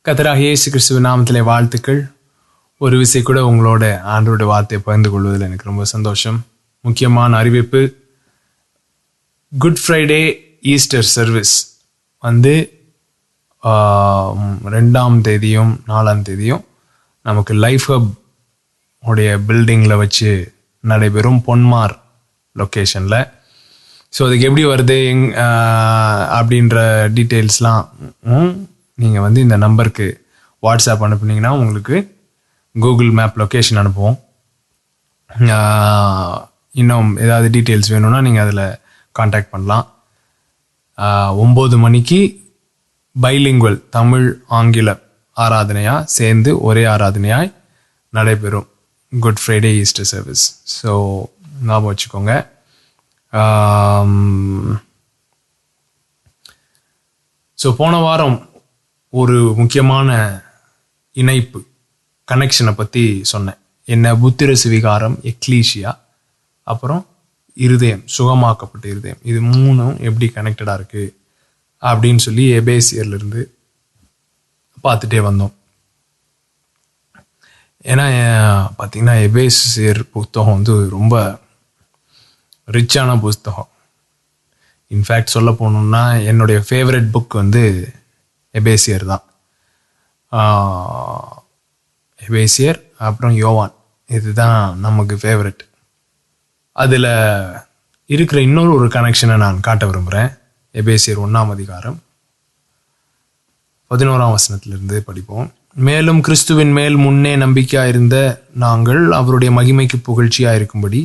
கர்த்தராகிய இயேசு கிறிஸ்துவின் நாமத்திலே வாழ்த்துக்கள். ஒரு விசை கூட உங்களோட ஆண்டவருடைய வார்த்தையை பகிர்ந்து கொள்வதில் எனக்கு ரொம்ப சந்தோஷம். முக்கியமான அறிவிப்பு, குட் ஃப்ரைடே ஈஸ்டர் சர்வீஸ் வந்து 2ஆம் தேதியும் 4ஆம் தேதியும் நமக்கு லைஃப் ஹப் உடைய பில்டிங்கில் வச்சு நடைபெறும், பொன்மார் லொக்கேஷனில். ஸோ அதுக்கு எப்படி வருது அப்படின்ற டீட்டெயில்ஸ்லாம் நீங்கள் வந்து இந்த நம்பருக்கு வாட்ஸ்அப் அனுப்புனீங்கன்னா உங்களுக்கு கூகுள் மேப் லொக்கேஷன் அனுப்புவோம். இன்னும் ஏதாவது டீட்டெயில்ஸ் வேணும்னா நீங்கள் அதில் காண்டாக்ட் பண்ணலாம். 9 மணிக்கு பைலிங்குவல் தமிழ் ஆங்கில ஆராதனையாக சேர்ந்து ஒரே ஆராதனையாய் நடைபெறும் good Friday Easter service. So ஞாபகம் வச்சுக்கோங்க. ஸோ போன வாரம் ஒரு முக்கியமான இணைப்பு கனெக்ஷனை பற்றி சொன்னேன். என்ன? புத்திர சுவிகாரம், எக்லீஷியா, அப்புறம் இருதயம், சுகமாக்கப்பட்ட இருதயம். இது 3 எப்படி கனெக்டடாக இருக்குது அப்படின்னு சொல்லி எபேசியர்லேருந்து பார்த்துட்டே வந்தோம். ஏன்னா பார்த்திங்கன்னா எபேசியர் புத்தகம் வந்து ரொம்ப ரிச்சான புஸ்தகம். இன்ஃபேக்ட் சொல்ல போகணுன்னா என்னுடைய ஃபேவரட் புக் வந்து எபேசியர் தான். எபேசியர் அப்புறம் யோவான், இதுதான் நமக்கு ஃபேவரட். அதில் இருக்கிற இன்னொரு கனெக்ஷனை நான் காட்ட விரும்புகிறேன். எபேசியர் 1ஆம் அதிகாரம் 11ஆம் வசனத்திலிருந்து படிப்போம். மேலும் கிறிஸ்துவின் மேல் முன்னே நம்பிக்கையாக இருந்த நாங்கள் அவருடைய மகிமைக்கு புகழ்ச்சியாக இருக்கும்படி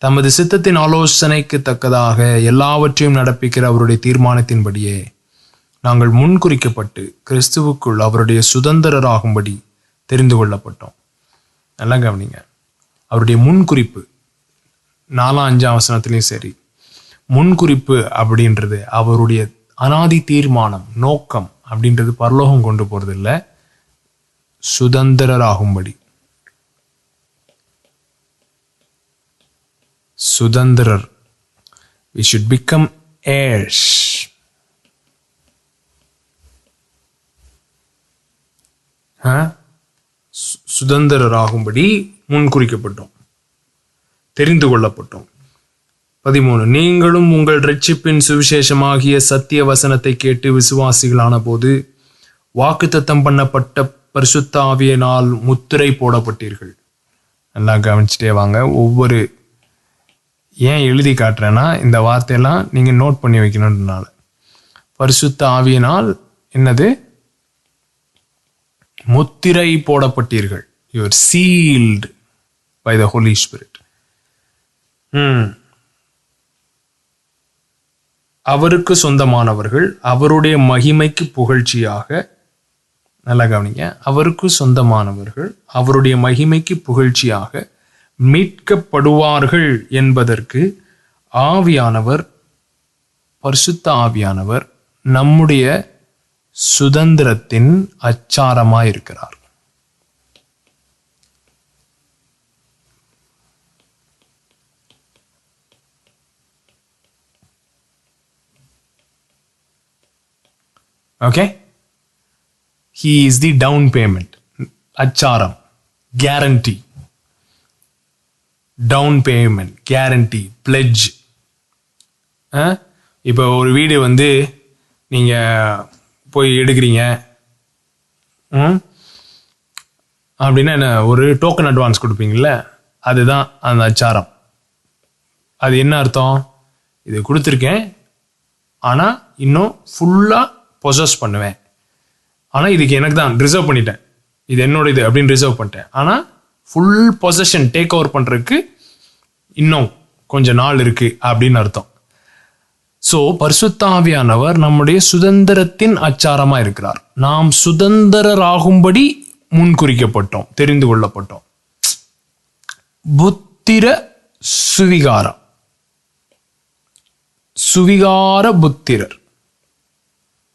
தமது சித்தத்தின் ஆலோசனைக்கு தக்கதாக எல்லாவற்றையும் நடப்பிக்கிற அவருடைய தீர்மானத்தின்படியே நாங்கள் முன்குறிக்கப்பட்டு கிறிஸ்துவுக்குள் அவருடைய சுதந்திரராகும்படி தெரிந்து கொள்ளப்பட்டோம். நல்லா கவனிங்க, அவருடைய முன்குறிப்பு 4-5 வசனத்திலையும் சரி, முன்குறிப்பு அப்படின்றது அவருடைய அனாதி தீர்மானம், நோக்கம் அப்படின்றது பரலோகம் கொண்டு போறது இல்லை, சுதந்திரராகும்படி. சுதந்திரர், we should become heirs. சுதந்திரராகும்படி முன்குறிக்கப்பட்டோம், தெரிந்து கொள்ளப்பட்டோம். 13, நீங்களும் உங்கள் இரட்சிப்பின் சுவிசேஷமாகிய சத்திய வசனத்தை கேட்டு விசுவாசிகளான போது வாக்குத்தத்தம் பண்ணப்பட்ட பரிசுத்த ஆவியினால் முத்திரை போடப்பட்டீர்கள். நல்லா கவனிச்சுட்டே வாங்க. ஒவ்வொரு ஏன் எழுதி காட்டுறேன்னா இந்த வார்த்தையெல்லாம் நீங்கள் நோட் பண்ணி வைக்கணுன்றனால. பரிசுத்த ஆவியினால் என்னது? முத்திரை போடப்பட்டீர்கள். You are sealed by the Holy Spirit. அவருக்கு சொந்தமானவர்கள், அவருடைய மகிமைக்கு புகழ்ச்சியாக. நல்லா கவனிங்க, அவருக்கு சொந்தமானவர்கள் அவருடைய மகிமைக்கு புகழ்ச்சியாக மீட்கப்படுவார்கள் என்பதற்கு ஆவியானவர், பரிசுத்த ஆவியானவர் நம்முடைய சுதந்திரத்தின் அச்சாரமாயிருக்கிறார். Okay, he is the down payment. அச்சாரம், guarantee, down payment, guarantee, pledge. இப்போ ஒரு வீடு வந்து நீங்கள் போய் எடுக்கிறீங்க அப்படின்னா என்ன, ஒரு டோக்கன் அட்வான்ஸ் கொடுப்பீங்கள்ல, அதுதான் அந்த அச்சாரம். அது என்ன அர்த்தம்? இது கொடுத்துருக்கேன், ஆனால் இன்னும் ஃபுல்லாக பொசஸ் பண்ணுவேன். ஆனால் இதுக்கு எனக்கு தான் ரிசர்வ் பண்ணிட்டேன், இது என்னோட இது அப்படின்னு ரிசர்வ் பண்ணிட்டேன். ஆனால் ஃபுல் பொசஷன் டேக் ஓவர் பண்ணுறதுக்கு இன்னும் கொஞ்சம் நாள் இருக்குது அப்படின்னு அர்த்தம். ஸோ பரிசுத்த ஆவியானவர் நம்முடைய சுதந்திரத்தின் அச்சாரமாக இருக்கிறார். நாம் சுதந்திரராகும்படி முன்குறிக்கப்பட்டோம், தெரிந்து கொள்ளப்பட்டோம். புத்திர சுவிகாரம், சுவிகார புத்திரர்.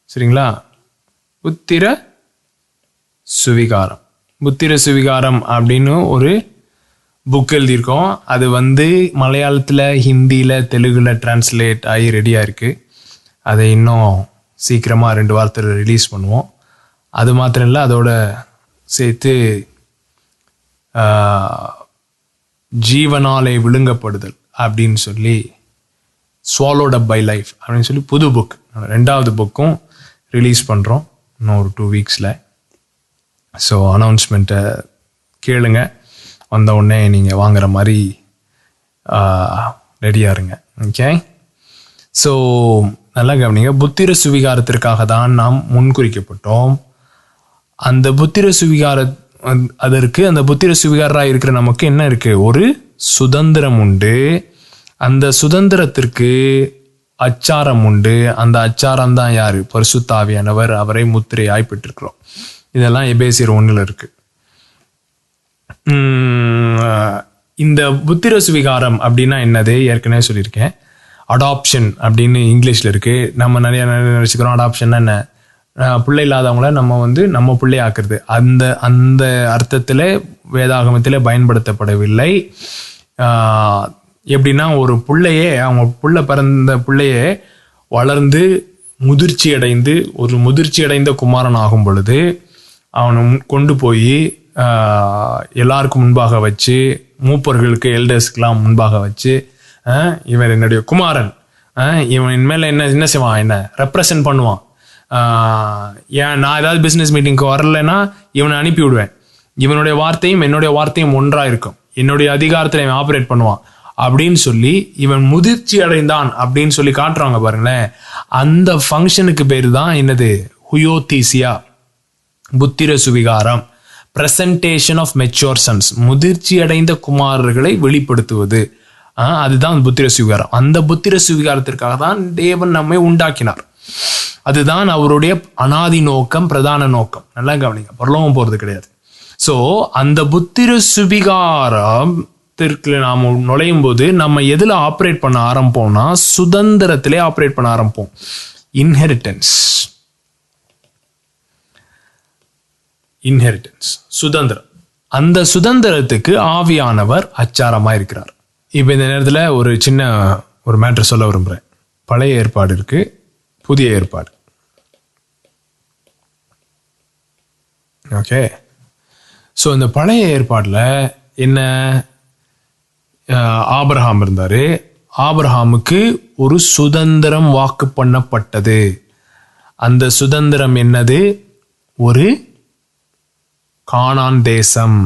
சரிங்களா? புத்திர சுவிகாரம், புத்திர சுவிகாரம் அப்படின்னு ஒரு புக் எழுதியிருக்கோம். அது வந்து மலையாளத்தில், ஹிந்தியில், தெலுங்கில் டிரான்ஸ்லேட் ஆகி ரெடியாக இருக்குது. அதை இன்னும் சீக்கிரமாக 2 வாரத்தில் ரிலீஸ் பண்ணுவோம். அது மாத்திரம் இல்லை, அதோட சேர்த்து ஜீவனாலே விழுங்கப்படுதல் அப்படின்னு சொல்லி swallowed up by life அப்படின்னு சொல்லி புது புக், 2வது புக்கும் ரிலீஸ் பண்ணுறோம் இன்னும் ஒரு 2 வீக்ஸில். ஸோ அனௌன்ஸ்மெண்ட்டை கேளுங்க, வந்த உடனே நீங்கள் வாங்குற மாதிரி ரெடியாக இருங்க. ஓகே, ஸோ நல்லா கவனிங்க. புத்திர சுவிகாரத்திற்காக தான் நாம் முன்குறிக்கப்பட்டோம். அந்த புத்திர சுவிகார அதற்கு அந்த புத்திர சுவிகாரராக இருக்கிற நமக்கு என்ன இருக்குது? ஒரு சுதந்திரம் உண்டு. அந்த சுதந்திரத்திற்கு அச்சாரம் உண்டு. அந்த அச்சாரம் தான் யாரு? பரிசுத்த ஆவியானவர். அவரை முத்திரையாய் பெற்றிருக்கிறோம். இதெல்லாம் எபேசியர் 1 இருக்கு. இந்த புத்திர சுவிகாரம் அப்படின்னா என்னது? ஏற்கனவே சொல்லியிருக்கேன். அடாப்ஷன் அப்படின்னு இங்கிலீஷ்ல இருக்கு. நம்ம நிறைய நினைச்சுக்கிறோம் அடாப்ஷன்னா என்ன, பிள்ளை இல்லாதவங்கள நம்ம பிள்ளை ஆக்குறது. அந்த அர்த்தத்துல வேதாகமத்திலே பயன்படுத்தப்படவில்லை. எப்படின்னா, ஒரு பிள்ளையே, அவங்க பிறந்த பிள்ளையே வளர்ந்து முதிர்ச்சி அடைந்த குமாரன் ஆகும் பொழுது அவனை கொண்டு போய் எல்லாருக்கும் முன்பாக வச்சு, மூப்பர்களுக்கு எல்டர்ஸ்க்கெல்லாம் முன்பாக வச்சு, இவன் என்னுடைய குமாரன், இவன் மேல என்ன செய்வான், என்ன ரெப்ரசன்ட் பண்ணுவான். ஏன் நான் ஏதாவது பிஸ்னஸ் மீட்டிங்க்கு வரலைன்னா இவனை அனுப்பி விடுவேன். இவனுடைய வார்த்தையும் என்னுடைய வார்த்தையும் ஒன்றாக இருக்கும். என்னுடைய அதிகாரத்தில் இவன் ஆப்ரேட் பண்ணுவான் அப்படின்னு சொல்லி இவன் முதிர்ச்சி அடைந்தான் அப்படின்னு சொல்லி காட்டுறாங்க பாருங்களேன். அந்த ஃபங்க்ஷனுக்கு பேரு தான் என்னது? ஹுயோதீசியா, புத்திர சுவிகாரம், பிரசன்டேஷன் ஆஃப் மெச்சூர் சன்ஸ், முதிர்ச்சி அடைந்த குமாரர்களை வெளிப்படுத்துவது. அதுதான் புத்திர சுவிகாரம். அந்த புத்திர சுவிகாரத்திற்காக தான் தேவன் நம்மை உண்டாக்கினார். அதுதான் அவருடைய அனாதி நோக்கம், பிரதான நோக்கம். நல்லா கவனிங்க, பரலோகம் போறது கிடையாது. ஸோ அந்த புத்திர சுவிகாரத்திற்கு நாம் நுழையும் போது நம்ம எதில் ஆப்ரேட் பண்ண ஆரம்பிப்போம்னா, சுதந்திரத்திலே ஆப்ரேட் பண்ண ஆரம்பிப்போம். இன்ஹெரிட்டன்ஸ், சுதந்திரம். அந்த சுதந்திரத்துக்கு ஆவியானவர் அச்சாரமா இருக்கிறார். இப்போ இந்த நேரத்தில் ஒரு மேட்டர் சொல்ல விரும்புகிறேன். பழைய ஏற்பாடு இருக்கு, புதிய ஏற்பாடு. ஓகே, ஸோ இந்த பழைய ஏற்பாடில் என்ன? ஆபிரகாம் இருந்தார். ஆபிரகாமுக்கு ஒரு சுதந்திரம் வாக்கு பண்ணப்பட்டது. அந்த சுதந்திரம் என்னது? ஒரு கானான் தேசம்.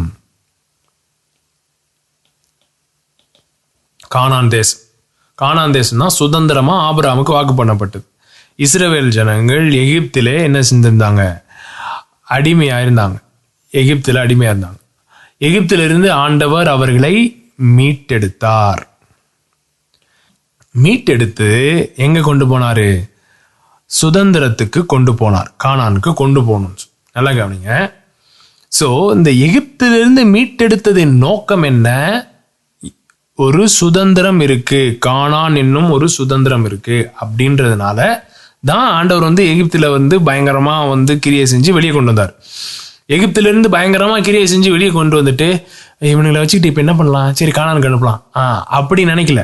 கானான் தேசம் தான் சுதந்திரமா ஆபிரகாமுக்கு வாக்கு பண்ணப்பட்டது. இஸ்ரவேல் ஜனங்கள் எகிப்திலே என்ன செஞ்சிருந்தாங்க? அடிமையா இருந்தாங்க. எகிப்திலிருந்து ஆண்டவர் அவர்களை மீட்டெடுத்தார். மீட்டெடுத்து எங்க கொண்டு போனாரு? சுதந்திரத்துக்கு கொண்டு போனார், கானானுக்கு கொண்டு போகணும். நல்லா கவனிங்க. ஸோ இந்த எகிப்திலிருந்து மீட்டெடுத்ததின் நோக்கம் என்ன? ஒரு சுதந்திரம் இருக்கு, கானான் என்னும் ஒரு சுதந்திரம் இருக்கு அப்படின்றதுனால தான் ஆண்டவர் எகிப்தில் பயங்கரமா கிரியை செஞ்சு வெளியே கொண்டு வந்தார். எகிப்திலிருந்து பயங்கரமா கிரியை செஞ்சு வெளியே கொண்டு வந்துட்டு இவனுங்களை வச்சுக்கிட்டு இப்ப என்ன பண்ணலாம், சரி கானானுக்கு அனுப்பலாம் அப்படி நினைக்கல.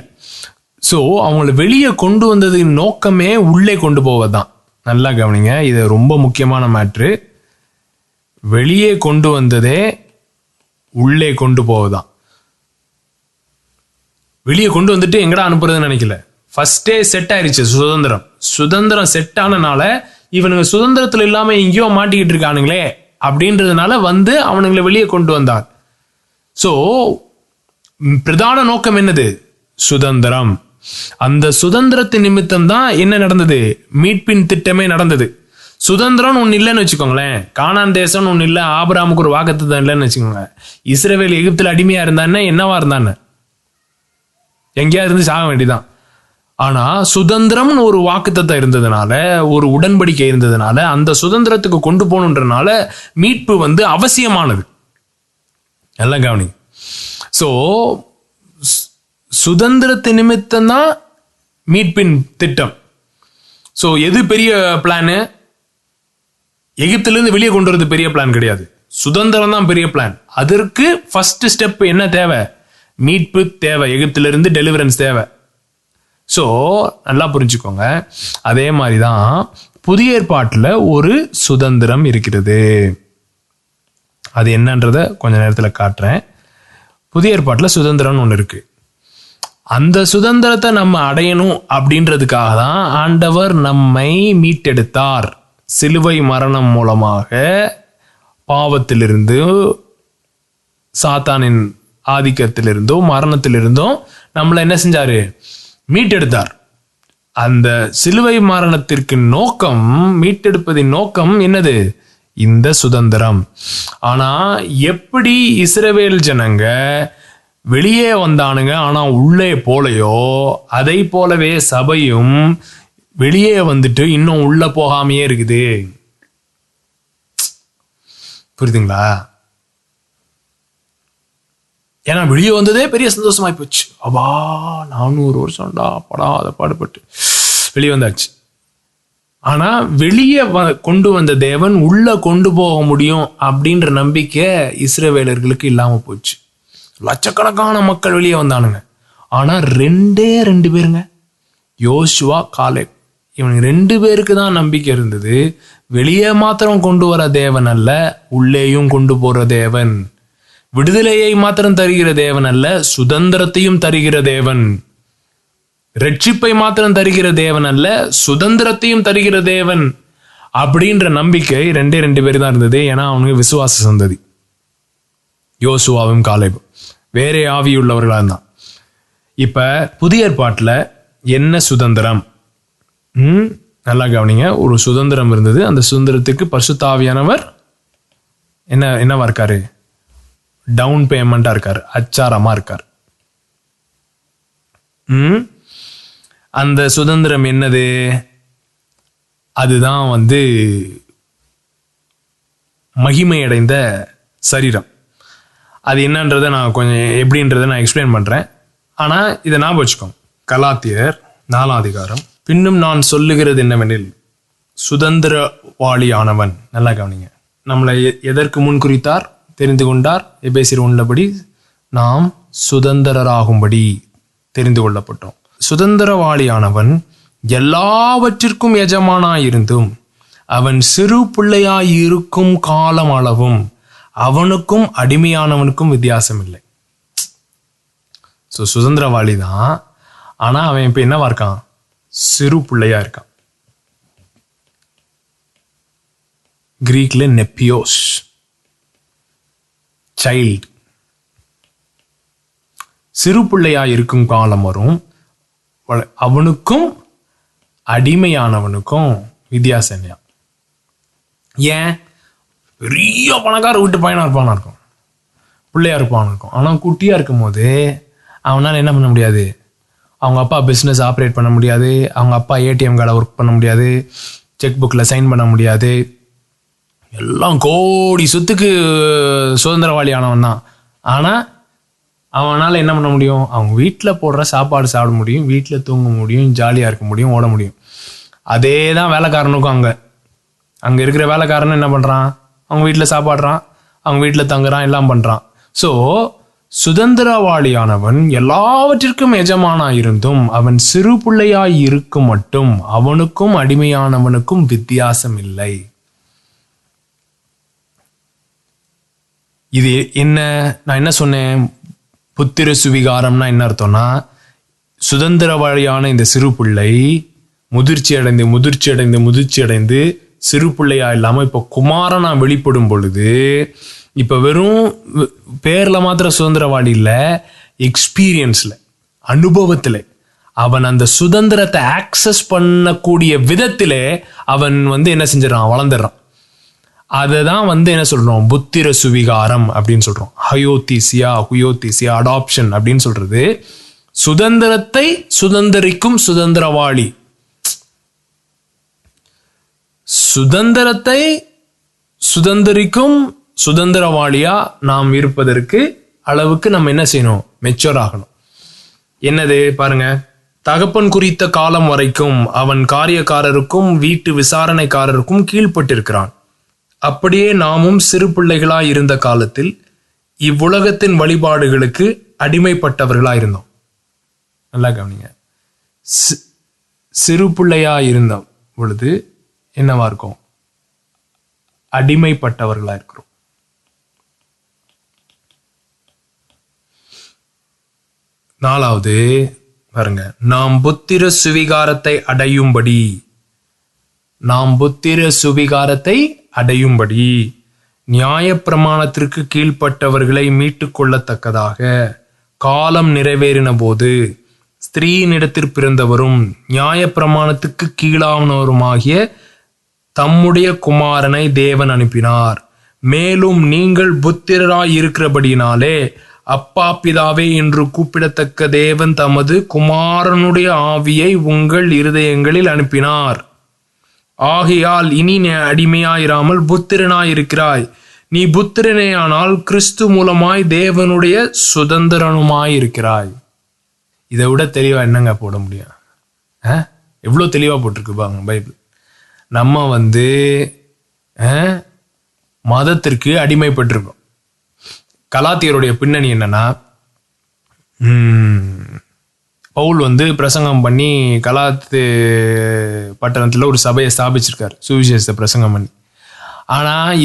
ஸோ அவங்களை வெளியே கொண்டு வந்ததின் நோக்கமே உள்ளே கொண்டு போவதுதான். நல்லா கவனிங்க, இது ரொம்ப முக்கியமான மேட்ரு. வெளியே கொண்டு வந்ததே உள்ளே கொண்டு போவதுதான். வெளியே கொண்டு வந்துட்டு எங்கடா அனுப்புறதுன்னு நினைக்கல. ஃபர்ஸ்டே செட் ஆயிருச்சு சுதந்திரம் செட் ஆனனால இவனுங்க சுதந்திரத்துல இல்லாம எங்கேயோ மாட்டிக்கிட்டு இருக்கானுங்களே அப்படின்றதுனால அவனுங்களை வெளியே கொண்டு வந்தார். சோ பிரதான நோக்கம் என்னது? சுதந்திரம். அந்த சுதந்திரத்தின் நிமித்தம் தான் என்ன நடந்தது? மீட்பின் திட்டமே நடந்தது. சுதந்திரம் ஒன்னு இல்லைன்னு வச்சுக்கோங்களேன், கானான் தேசம் ஒன்னு இல்லை, ஆபிரகாமுக்கு ஒரு வாக்குத்தத்தம் இல்லைன்னு வச்சுக்கோங்க. இஸ்ரவேல் எகிப்தில் அடிமையா இருந்தானே, என்னவா இருந்தானே, எங்கேயா இருந்து சாக வேண்டிதான். ஆனா சுதந்திரம்னு ஒரு வாக்குத்தத்தம் இருந்ததுனால, ஒரு உடன்படிக்கை இருந்ததுனால, அந்த சுதந்திரத்துக்கு கொண்டு போகணுன்றனால மீட்பு அவசியமானது. நல்லா கவனி. சோ சுதந்திரத்து நிமித்தம் தான் மீட்பின் திட்டம். சோ எது பெரிய பிளானு? எகிப்திலிருந்து வெளியே கொண்டு வரது பெரிய பிளான் கிடையாது, சுதந்திரம் தான் பெரிய பிளான். அதற்கு ஃபர்ஸ்ட் ஸ்டெப் என்ன தேவை? மீட்பு தேவை, எகிப்திலிருந்து டெலிவரன்ஸ் தேவை. ஸோ நல்லா புரிஞ்சுக்கோங்க. அதே மாதிரி தான் புதிய ஏற்பாட்டில் ஒரு சுதந்திரம் இருக்கிறது. அது என்னன்றத கொஞ்ச நேரத்தில் காட்டுறேன். புதிய ஏற்பாட்டில் சுதந்திரம்னு ஒன்று இருக்கு. அந்த சுதந்திரத்தை நம்ம அடையணும் அப்படின்றதுக்காக தான் ஆண்டவர் நம்மை மீட்டெடுத்தார். சிலுவை மரணம் மூலமாக பாவத்திலிருந்து, சாத்தானின் ஆதிக்கத்திலிருந்தோ மரணத்திலிருந்தோ நம்மளை என்ன செஞ்சாரு? மீட்டெடுத்தார். அந்த சிலுவை மரணத்திற்கு நோக்கம், மீட்டெடுப்பதின் நோக்கம் என்னது? இந்த சுதந்திரம். ஆனா எப்படி இஸ்ரவேல் ஜனங்க வெளியே வந்தானுங்க ஆனா உள்ளே போலையோ, அதை போலவே சபையும் வெளியே வந்துட்டு இன்னும் உள்ள போகாமையே இருக்குது. புரியுதுங்களா? ஏன்னா வெளியே வந்ததே பெரிய சந்தோஷமாய் போச்சு. அப்பா 400 வருஷம்டா படாத பாடுபட்டு வெளியே வந்தாச்சு. ஆனா வெளியே கொண்டு வந்த தேவன் உள்ள கொண்டு போக முடியும் அப்படின்ற நம்பிக்கை இஸ்ரவேலர்களுக்கு இல்லாம போச்சு. லட்சக்கணக்கான மக்கள் வெளியே வந்தானுங்க. ஆனா 2 பேருங்க, யோசுவா காலேப், இவனுக்கு 2 பேருக்கு தான் நம்பிக்கை இருந்தது. வெளியே மாத்திரம் கொண்டு வர தேவன் அல்ல, உள்ளேயும் கொண்டு போற தேவன். விடுதலையை மாத்திரம் தருகிற தேவன் அல்ல, சுதந்திரத்தையும் தருகிற தேவன். ரட்சிப்பை மாத்திரம் தருகிற தேவன் அல்ல, சுதந்திரத்தையும் தருகிற தேவன் அப்படின்ற நம்பிக்கை 2 பேர் தான் இருந்தது. ஏன்னா அவனுக்கு விசுவாச சந்ததி, யோசுவாவும் காலேபும் வேற ஆவியுள்ளவர்களா இருந்தான். இப்ப புதிய ஏற்பாட்டுல என்ன சுதந்திரம்? நல்லா கவனிங்க. ஒரு சுதந்திரம் இருந்தது. அந்த சுதந்திரத்துக்கு பரிசுத்த ஆவியானவர் என்னவா இருக்காரு? டவுன் பேமெண்டா இருக்காரு, அச்சாரமா இருக்காரு. அந்த சுதந்திரம் என்னது? அதுதான் மகிமை அடைந்த சரீரம். அது என்னன்றதை நான் கொஞ்சம் எப்படின்றத நான் எக்ஸ்பிளைன் பண்றேன். ஆனா இதை ஞாபகம் வச்சுக்கோங்க. கலாத்தியர் 4ஆம் அதிகாரம். பின்னும் நான் சொல்லுகிறது என்னவெனில், சுதந்திரவாளியானவன், நல்லா கவனிங்க, நம்மளை எதற்கு முன் குறித்தார்? தெரிந்து கொண்டார். எபேசியர் 1 நாம் சுதந்திரராகும்படி தெரிந்து கொள்ளப்பட்டோம். சுதந்திரவாளியானவன் எல்லாவற்றிற்கும் எஜமானாயிருந்தும் அவன் சிறு பிள்ளையாயிருக்கும் காலம் அளவும் அவனுக்கும் அடிமையானவனுக்கும் வித்தியாசம் இல்லை. சுதந்திரவாளி தான், ஆனா அவன் இப்ப என்னவா இருக்கான்? சிறு பிள்ளையா இருக்கான். கிரீக்ல நெப்பியோஸ், சைல்டு. சிறு பிள்ளையா இருக்கும் காலம் வரும், அவனுக்கும் அடிமையானவனுக்கும் வித்தியாசம் இல்லையா? ஏன்? பெரிய பணக்கார வீட்டு பையனா இருப்பானா இருக்கும், பிள்ளையா இருப்பான் இருக்கும். ஆனா குட்டியா இருக்கும் போது அவனால என்ன பண்ண முடியாது? அவங்க அப்பா பிஸ்னஸ் ஆப்ரேட் பண்ண முடியாது, அவங்க அப்பா ஏடிஎம் கார்டை ஒர்க் பண்ண முடியாது, செக் புக்கில் சைன் பண்ண முடியாது. எல்லாம் கோடி சொத்துக்கு சுதந்திரவாளி ஆனவன் தான். ஆனால் அவனால் என்ன பண்ண முடியும்? அவங்க வீட்டில் போடுற சாப்பாடு சாப்பிட முடியும், வீட்டில் தூங்க முடியும், ஜாலியாக இருக்க முடியும், ஓட முடியும். அதே தான் வேலைக்காரனுக்கும். அங்கே இருக்கிற வேலைக்காரனும் என்ன பண்ணுறான்? அவங்க வீட்டில் சாப்பாடுறான், அவங்க வீட்டில் தங்குறான், எல்லாம் பண்ணுறான். ஸோ சுதந்திரவாளியானவன் எல்லாவற்றிற்கும் எஜமானாயிருந்தும் அவன் சிறு பிள்ளையாய் இருக்கும் மட்டும் அவனுக்கும் அடிமையானவனுக்கும் வித்தியாசம் இல்லை. இது என்ன? நான் என்ன சொன்னேன்? புத்திர சுவிகாரம்னா என்ன அர்த்தம்னா, சுதந்திரவாளியான இந்த சிறு பிள்ளை முதிர்ச்சி அடைந்து சிறு பிள்ளையா இல்லாம இப்ப குமாரனா வெளிப்படும் பொழுது, இப்ப வெறும் பேர்ல மாத்திர சுதந்திரவாளி இல்ல, எக்ஸ்பீரியன்ஸ்ல, அனுபவத்துல அவன் அந்த சுதந்திரத்தை ஆக்சஸ் பண்ணக்கூடிய விதத்திலே அவன் என்ன செஞ்சிடறான்? வளர்ந்துடுறான். அதுதான் என்ன சொல்றோம்? புத்திர சுவிகாரம் அப்படின்னு சொல்றோம். ஹுயோதீசியா அடாப்ஷன் அப்படின்னு சொல்றது. சுதந்திரத்தை சுதந்திரிக்கும் சுதந்திரவாளி. சுதந்திரத்தை சுதந்திரிக்கும் சுதந்திரவாளியா நாம் இருப்பதற்கு அளவுக்கு நம்ம என்ன செய்யணும்? மெச்சூர் ஆகணும். என்னது பாருங்க, தகப்பன் குறித்த காலம் வரைக்கும் அவன் காரியக்காரருக்கும் வீட்டு விசாரணைக்காரருக்கும் கீழ்ப்பட்டிருக்கிறான். அப்படியே நாமும் சிறு பிள்ளைகளாய் இருந்த காலத்தில் இவ்வுலகத்தின் வழிபாடுகளுக்கு அடிமைப்பட்டவர்களாய் இருந்தோம். நல்லா கவனிங்க. சிறு பிள்ளையா இருந்த பொழுது என்னவா இருக்கும்? அடிமைப்பட்டவர்களா இருக்கிறோம். நாலாவது பாருங்க, நாம் புத்திர சுவிகாரத்தை அடையும்படி நியாயப்பிரமாணத்திற்கு கீழ்ப்பட்டவர்களை மீட்டுக் கொள்ளத்தக்கதாக காலம் நிறைவேறின போது ஸ்திரீனிடத்தில் பிறந்தவரும் நியாயப்பிரமாணத்துக்கு கீழானவருமாகிய தம்முடைய குமாரனை தேவன் அனுப்பினார். மேலும் நீங்கள் புத்திரராய் இருக்கிறபடியினாலே அப்பா பிதாவே என்று கூப்பிடத்தக்க தேவன் தமது குமாரனுடைய ஆவியை உங்கள் இருதயங்களில் அனுப்பினார். ஆகையால் இனி நீ அடிமையாயிராமல் புத்திரனாயிருக்கிறாய். நீ புத்திரனேயானால் கிறிஸ்து மூலமாய் தேவனுடைய சுதந்திரனுமாயிருக்கிறாய். இதை விட தெளிவா என்னங்க போட முடியும்? எவ்வளோ தெளிவா போட்டிருக்கு பாருங்க பைபிள். நம்ம மதத்திற்கு அடிமைப்பட்டிருக்கோம். கலாத்தியருடைய பின்னணி என்னன்னா, பவுல் பிரசங்கம் பண்ணி கலாத்து பட்டணத்தில் ஒரு சபையை ஸ்தாபிச்சிருக்காரு, சுவிசேஷத்தை பிரசங்கம் பண்ணி. ஆனால்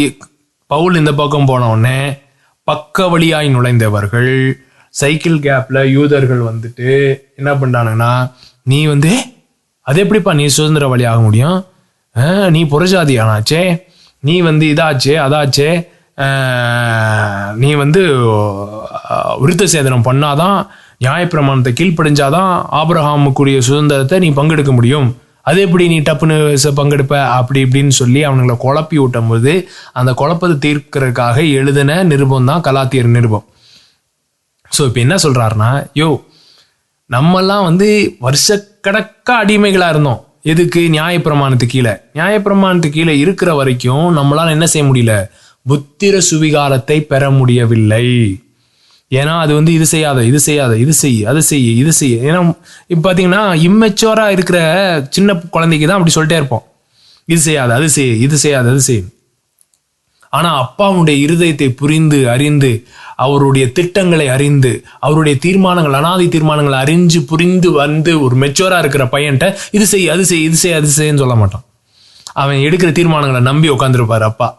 பவுல் இந்த பக்கம் போன உடனே பக்க வழியாய் நுழைந்தவர்கள், சைக்கிள் கேப்ல யூதர்கள் என்ன பண்ணானுங்கன்னா, நீ அது எப்படிப்பா நீ சுதந்திர வழி ஆக முடியும்? நீ புறஜாதி ஆனாச்சே, நீ இதாச்சே அதாச்சே, நீ விருத்த சேதனம் பண்ணாதான், நியாயப்பிரமாணத்தை கீழ்ப்படிஞ்சாதான் ஆபிரகாமுக்குரிய சுதந்திரத்தை நீ பங்கெடுக்க முடியும். அது எப்படி நீ டப்புன்னு பங்கெடுப்ப? அப்படி இப்படின்னு சொல்லி அவனுங்களை குழப்பி விட்டும் போது அந்த குழப்பத்தை தீர்க்கிறதுக்காக எழுதின நிருபம் தான் கலாத்தியர் நிருபம். ஸோ இப்போ என்ன சொல்றாருன்னா, நம்மெல்லாம் வருஷக்கணக்கா அடிமைகளா இருந்தோம். எதுக்கு? நியாயப்பிரமாணத்துக்கு கீழே. நியாயப்பிரமாணத்துக்கு கீழே இருக்கிற வரைக்கும் நம்மளால என்ன செய்ய முடியல? புத்திர சுவிகாரத்தை பெற முடியவில்லை. ஏன்னா அது இது செய்யாத, இது செய்யாத, இது செய்ய, அது செய்ய, இது செய்ய. ஏன்னா இப்போ பார்த்தீங்கன்னா இம்மெச்சோரா இருக்கிற சின்ன குழந்தைக்கு தான் அப்படி சொல்லிட்டே இருப்போம், இது செய்யாத, அது செய்ய, இது செய்யாத, அது செய்ய. ஆனா அப்பாவுடைய இருதயத்தை புரிந்து அறிந்து, அவருடைய திட்டங்களை அறிந்து, அவருடைய தீர்மானங்கள், அனாதி தீர்மானங்களை அறிஞ்சு புரிந்து ஒரு மெச்சோரா இருக்கிற பையன்ட்ட இது செய்ய, அது செய்ய, இது செய்ய, அது செய்யன்னு சொல்ல மாட்டான். அவன் எடுக்கிற தீர்மானங்களை நம்பி உட்காந்துருப்பாரு அப்பா.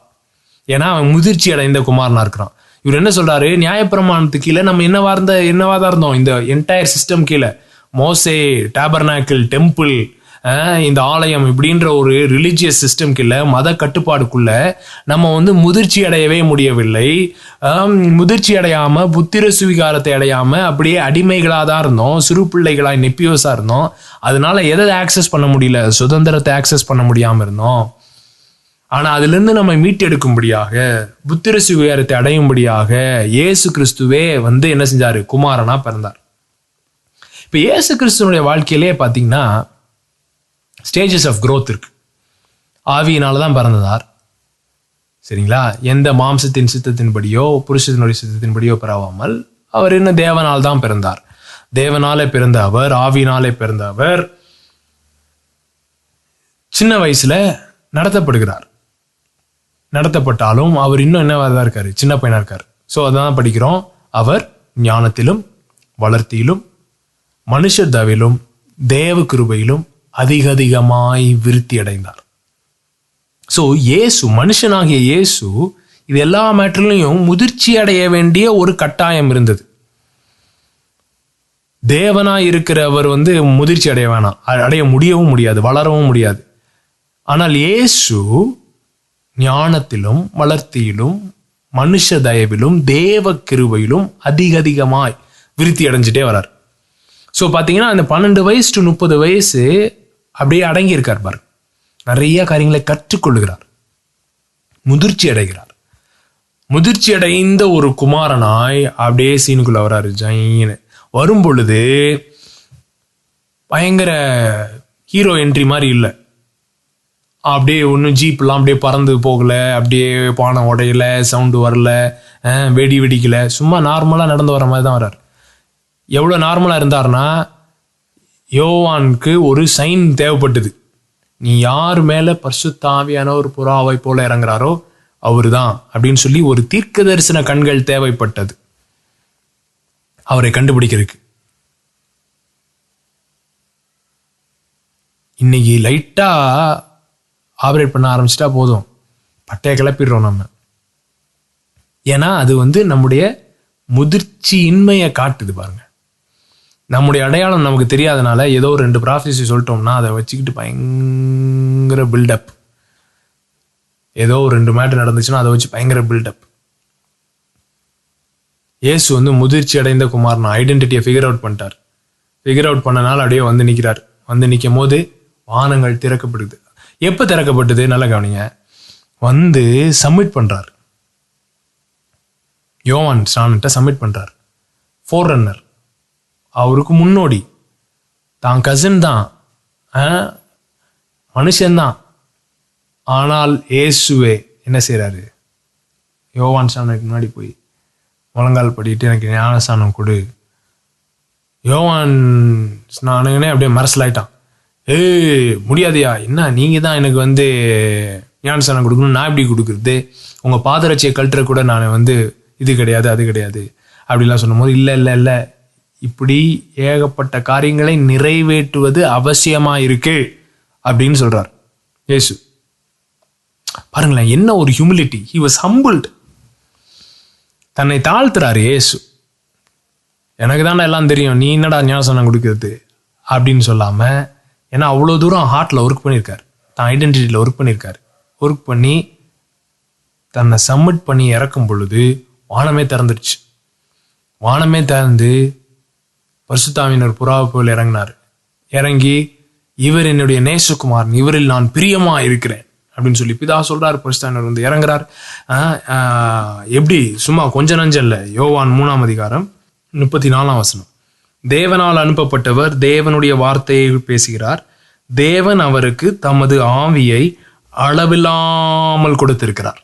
ஏன்னா அவன் முதிர்ச்சி அடைந்த குமாரனா இருக்கிறான். இவர் என்ன சொல்றாரு? நியாயப்பிரமாணத்துக்கு கீழே நம்ம என்னவாதான் இருந்தோம்? இந்த என்டையர் சிஸ்டம் கீழே, மோசே, டாபர்நாக்கிள், டெம்பிள், இந்த ஆலயம் இப்படின்ற ஒரு ரிலிஜியஸ் சிஸ்டம் கீழே, மத கட்டுப்பாடுக்குள்ள நம்ம முதிர்ச்சி அடையவே முடியவில்லை. முதிர்ச்சி அடையாம, புத்திர சுவிகாரத்தை அடையாம அப்படியே அடிமைகளாக தான் இருந்தோம், சிறு பிள்ளைகளாய் நெப்பியோசா இருந்தோம். அதனால எதை ஆக்சஸ் பண்ண முடியல? சுதந்திரத்தை ஆக்சஸ் பண்ண முடியாம இருந்தோம். ஆனா அதுல இருந்து நம்ம மீட்டெடுக்கும்படியாக, புத்திர சுவிகாரத்தை அடையும்படியாக இயேசு கிறிஸ்துவே என்ன செஞ்சாரு? குமாரனா பிறந்தார். இப்ப இயேசு கிறிஸ்துவனுடைய வாழ்க்கையிலே பாத்தீங்கன்னா ஸ்டேஜஸ் ஆஃப் growth இருக்கு. ஆவியினாலதான் பிறந்தார், சரிங்களா? எந்த மாம்சத்தின் சித்தத்தின்படியோ புருஷத்தினுடைய சித்தத்தின்படியோ பிறவாமல் அவர் தேவனால் தான் பிறந்தார். தேவனாலே பிறந்த அவர், ஆவியினாலே பிறந்த அவர் சின்ன வயசுல நடத்தப்பட்டாலும் அவர் இன்னும் என்னவாதான் இருக்காரு? சின்ன பையனா இருக்காரு. ஸோ அதான் படிக்கிறோம், அவர் ஞானத்திலும் வளர்த்தியிலும் மனுஷ தவிலும் தேவ கிருபையிலும் அதிகமாய் விருத்தி அடைந்தார். ஸோ இயேசு, மனுஷனாகிய இயேசு, இது எல்லா மேட்டர்லையும் முதிர்ச்சி அடைய வேண்டிய ஒரு கட்டாயம் இருந்தது. தேவனாய் இருக்கிறவர் முதிர்ச்சி அடைய வேணாம், அடைய முடியவும் முடியாது, வளரவும் முடியாது. ஆனால் இயேசு ஞானத்திலும் வளர்த்தியிலும் மனுஷ தயவிலும் தேவ கிருபையிலும் அதிகமாய் விருத்தி அடைஞ்சிட்டே வரார். ஸோ பார்த்தீங்கன்னா அந்த 12 வயசு to 30 வயசு அப்படியே அடங்கி இருக்கார் பாரு. நிறைய காரியங்களை கற்றுக்கொள்ளுகிறார், முதிர்ச்சி அடைகிறார். முதிர்ச்சி அடைந்த ஒரு குமாரனாய் அப்படியே சீனுக்குள்ள வராரு. ஜைன்னு வரும் பொழுது பயங்கர ஹீரோ என்ட்ரி மாதிரி இல்லை. அப்படியே ஒன்றும் ஜீப்லாம் அப்படியே பறந்து போகல, அப்படியே பானை உடையல, சவுண்டு வரல, வெடி வெடிக்கல, சும்மா நார்மலாக நடந்து வர மாதிரி தான் வர்றார். எவ்வளோ நார்மலாக இருந்தார்னா, யோவானுக்கு ஒரு சைன் தேவைப்பட்டது. நீ யார் மேலே பரிசுத்த ஆவியான ஒரு புறாவை போல இறங்குறாரோ அவரு தான் அப்படின்னு சொல்லி ஒரு தீர்க்க தரிசன கண்கள் தேவைப்பட்டது அவரை கண்டுபிடிக்கிறதுக்கு. இன்னைக்கு லைட்டா ஆப்ரேட் பண்ண ஆரம்பிச்சிட்டா போதும், பட்டையை கிளப்பிடுறோம் நம்ம. ஏன்னா அது நம்முடைய முதிர்ச்சியின்மையை காட்டுது பாருங்க. நம்முடைய அடையாளம் நமக்கு தெரியாதனால ஏதோ 2 ப்ராஃபஸி சொல்லிட்டோம்னா அதை வச்சுக்கிட்டு பயங்கர பில்டப், ஏதோ 2 மேட்டர் நடந்துச்சுன்னா அதை வச்சு பயங்கர பில்டப். இயேசு முதிர்ச்சி அடைந்த குமாரன் ஐடென்டிட்டியை ஃபிகர் அவுட் பண்ணிட்டார். ஃபிகர் அவுட் பண்ணனால அப்படியே நிற்கிறார். நிற்கும் போது வானங்கள் திறக்கப்படுது. எப்போ திறக்கப்பட்டது? நல்லா கவனிங்க. சப்மிட் பண்றார். யோவான் ஸ்நானன்ட்ட சப்மிட் பண்றார். ஃபோர் ரன்னர், அவருக்கு முன்னோடி, தான் கசின் தான், மனுஷன்தான். ஆனால் இயேசுவே என்ன செய்யறாரு? யோவான் ஸ்நானனுக்கு முன்னாடி போய் முழங்கால் படிட்டு எனக்கு ஞானஸ்நானம் கொடு. யோவான் ஸ்நானனே அப்படியே மரசலாயிட்டான். முடியாதையா, என்ன நீங்க தான் எனக்கு ஞானஸ்நானம் கொடுக்கணும், நான் எப்படி கொடுக்குறது? உங்க பாதரட்சியை கழட்டுற கூட நான் இது கிடையாது அது கிடையாது அப்படிலாம் சொன்னும் போது, இல்லை இல்லை இல்லை, இப்படி ஏகப்பட்ட காரியங்களை நிறைவேற்றுவது அவசியமா இருக்கு அப்படின்னு சொல்றார் இயேசு. பாருங்களேன், என்ன ஒரு ஹியூமிலிட்டி. He was humbled. தன்னை தாழ்த்துறாரு இயேசு. எனக்கு தானே எல்லாம் தெரியும், நீ என்னடா ஞானஸ்நானம் கொடுக்கிறது அப்படின்னு சொல்லாம, ஏன்னா அவ்வளோ தூரம் ஹார்ட்ல ஒர்க் பண்ணியிருக்காரு, தான் ஐடென்டிட்டியில் ஒர்க் பண்ணியிருக்காரு. ஒர்க் பண்ணி தன்னை சப்மிட் பண்ணி இறக்கும் பொழுது வானமே திறந்துடுச்சு. வானமே திறந்து பரிசுத்தாவினர் புறாவை போல் இறங்கினார். இறங்கி, இவர் என்னுடைய நேசகுமாரன், இவரில் நான் பிரியமா இருக்கிறேன் அப்படின்னு சொல்லி பிதா சொல்றாரு. பரிசுத்தாவினர் இறங்குறார். எப்படி? சும்மா கொஞ்ச நஞ்சம் இல்லை. யோவான் 3ஆம் அதிகாரம் 34ஆம் வசனம். தேவனால் அனுப்பப்பட்டவர் தேவனுடைய வார்த்தையை பேசுகிறார். தேவன் அவருக்கு தமது ஆவியை அளவில்லாமல் கொடுத்திருக்கிறார்.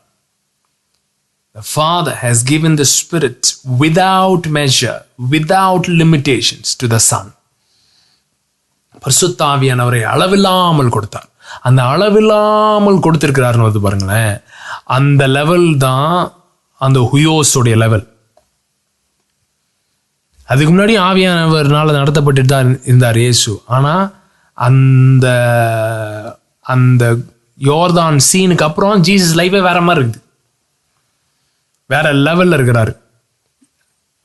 The Father has given the Spirit without measure, without limitations to the Son. பரிசுத்த ஆவியானவரை அளவில்லாமல் கொடுத்தார். அந்த அளவில்லாமல் கொடுத்திருக்கிறாருன்னு பாருங்களேன். அந்த லெவல் தான் அந்த ஹுயோஸோடைய லெவல். அதுக்கு முன்னாடி ஆவியானவர்னால நடத்தப்பட்டு தான் இருந்தார் இயேசு. ஆனா அந்த அந்த யோர்தான் சீனுக்கு அப்புறம் ஜீசஸ் லைஃபே வேற மாதிரி இருக்குது. வேற லெவல்ல இருக்கிறாரு,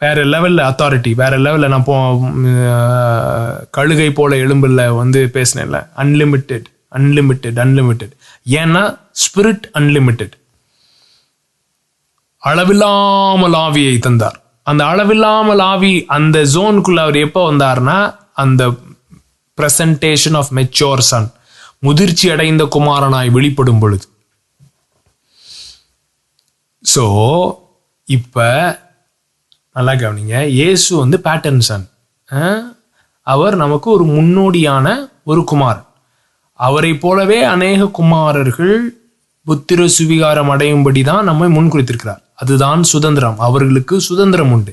வேற லெவல்ல அத்தாரிட்டி, வேற லெவல்ல. நான் கழுகை போல எலும்புல பேசினேன்ல, அன்லிமிட்டெட் அன்லிமிட்டெட் அன்லிமிட்டெட். ஏன்னா ஸ்பிரிட் அன்லிமிட்டெட். அளவில்லாமல் ஆவியை தந்தார். அந்த அளவில்லாமல் ஆவி அந்த ஜோனுக்குள்ள அவர் எப்போ வந்தார்னா, அந்த பிரசன்டேஷன் ஆஃப் மெச்சோர் சன், முதிர்ச்சி அடைந்த குமாரனாய் வெளிப்படும் பொழுது. ஸோ இப்ப நல்லா கவனிங்க, இயேசு பேட்டர்ன் சன். அவர் நமக்கு ஒரு முன்னோடியான ஒரு குமாரன். அவரை போலவே அநேக குமாரர்கள் புத்திர சுவிகாரம் அடையும்படி தான் நம்மை முன்குறித்திருக்கிறார். அதுதான் சுதந்திரம். அவர்களுக்கு சுதந்திரம் உண்டு.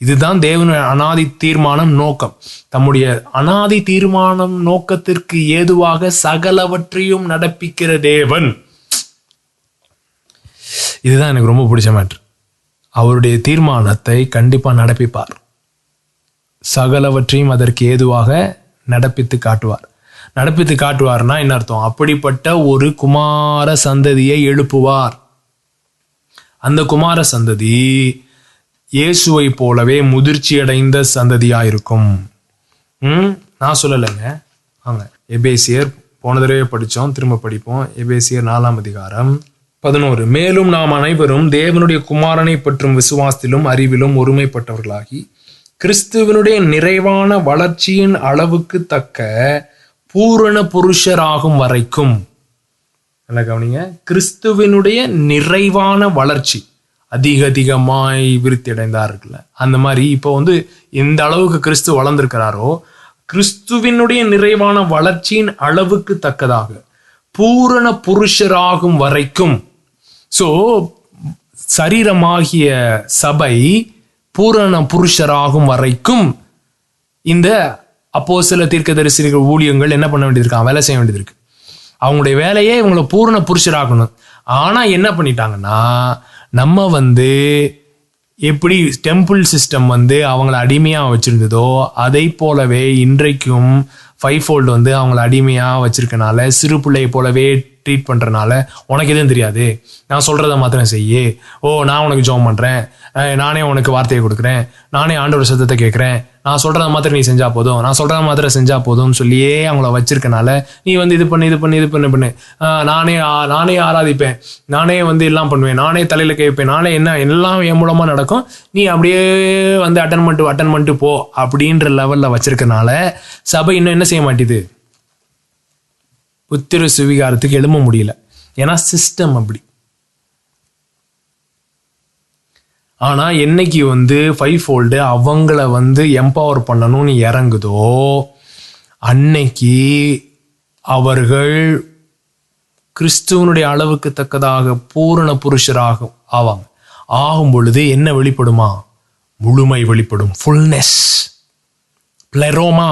இதுதான் தேவனுடைய அனாதி தீர்மானம், நோக்கம். தம்முடைய அனாதி தீர்மானம் நோக்கத்திற்கு ஏதுவாக சகலவற்றையும் நடப்பிக்கிற தேவன். இதுதான் எனக்கு ரொம்ப பிடிச்ச மேட்ரு. அவருடைய தீர்மானத்தை கண்டிப்பா நடப்பிப்பார். சகலவற்றையும் அதற்கு ஏதுவாக நடப்பித்து காட்டுவார். நடப்பித்து காட்டுவார்னா என்ன அர்த்தம்? அப்படிப்பட்ட ஒரு குமார சந்ததியை எழுப்புவார். அந்த குமார சந்ததி இயேசுவை போலவே முதிர்ச்சி அடைந்த சந்ததியா இருக்கும். நான் சொல்லலைங்க, வாங்க எபேசியர் போன தடவை படித்தோம், திரும்ப படிப்போம். எபேசியர் 4ஆம் அதிகாரம் 11. மேலும் நாம் அனைவரும் தேவனுடைய குமாரனை பற்றும் விசுவாசத்திலும் அறிவிலும் ஒருமைப்பட்டவர்களாகி கிறிஸ்துவனுடைய நிறைவான வளர்ச்சியின் அளவுக்கு தக்க பூரண புருஷராகும் வரைக்கும். நல்லா கவனிங்க, கிறிஸ்துவனுடைய நிறைவான வளர்ச்சி, அதிகமாய் விருத்தி அடைந்தார்கள்ல, அந்த மாதிரி இப்போ எந்த அளவுக்கு கிறிஸ்து வளர்ந்திருக்கிறாரோ, கிறிஸ்துவினுடைய நிறைவான வளர்ச்சியின் அளவுக்கு தக்கதாக பூரண புருஷராகும் வரைக்கும். ஸோ சரீரமாகிய சபை பூரண புருஷராகும் வரைக்கும் இந்த அப்போஸ்தல தீர்க்கதரிசிகள் ஊழியங்கள் என்ன பண்ண வேண்டியது? வேலை செய்ய வேண்டியது இருக்கு. அவங்களுடைய வேலையே இவங்களை பூரண புருஷராகணும். ஆனா என்ன பண்ணிட்டாங்கன்னா, நம்ம எப்படி டெம்பிள் சிஸ்டம் அவங்கள அடிமையா வச்சிருந்ததோ அதை போலவே இன்றைக்கும் 5-fold அவங்கள அடிமையா வச்சிருக்கனால சிறு பிள்ளையை போலவே ட்ரீட் பண்ணுறனால உனக்கு எதுவும் தெரியாது, நான் சொல்கிறத மாத்திரம் செய்யு, நான் உனக்கு ஜெபம் பண்ணுறேன், நானே உனக்கு வார்த்தையை கொடுக்குறேன், நானே ஆண்டவர் சத்தத்தை கேட்குறேன், நான் சொல்கிறத மாத்திரம் நீ செஞ்சால் போதும், நான் சொல்கிறத மாத்திரம் செஞ்சால் போதும்னு சொல்லியே அவங்கள வச்சிருக்கனால நீ இது பண்ணு, நானே ஆராதிப்பேன், நானே எல்லாம் பண்ணுவேன், நானே தலையில் கேட்பேன், நானே எல்லாம் என் மூலமாக நடக்கும், நீ அப்படியே அட்டன் பண்ணிட்டு போ அப்படின்ற லெவலில் வச்சிருக்கனால சபை இன்னும் என்ன செய்ய மாட்டேது, புத்திர சுவிகாரத்துக்கு எழும்ப முடியல. ஏன்னா சிஸ்டம் அப்படி. ஆனா என்னைக்கு 5-fold அவங்கள எம்பவர் பண்ணணும்னு இறங்குதோ அன்னைக்கு அவர்கள் கிறிஸ்துவனுடைய அளவுக்கு தக்கதாக பூரண புருஷராக ஆவாங்க. ஆகும் பொழுது என்ன வெளிப்படுமா? முழுமை வெளிப்படும். ஃபுல்னஸ், பிளெரோமா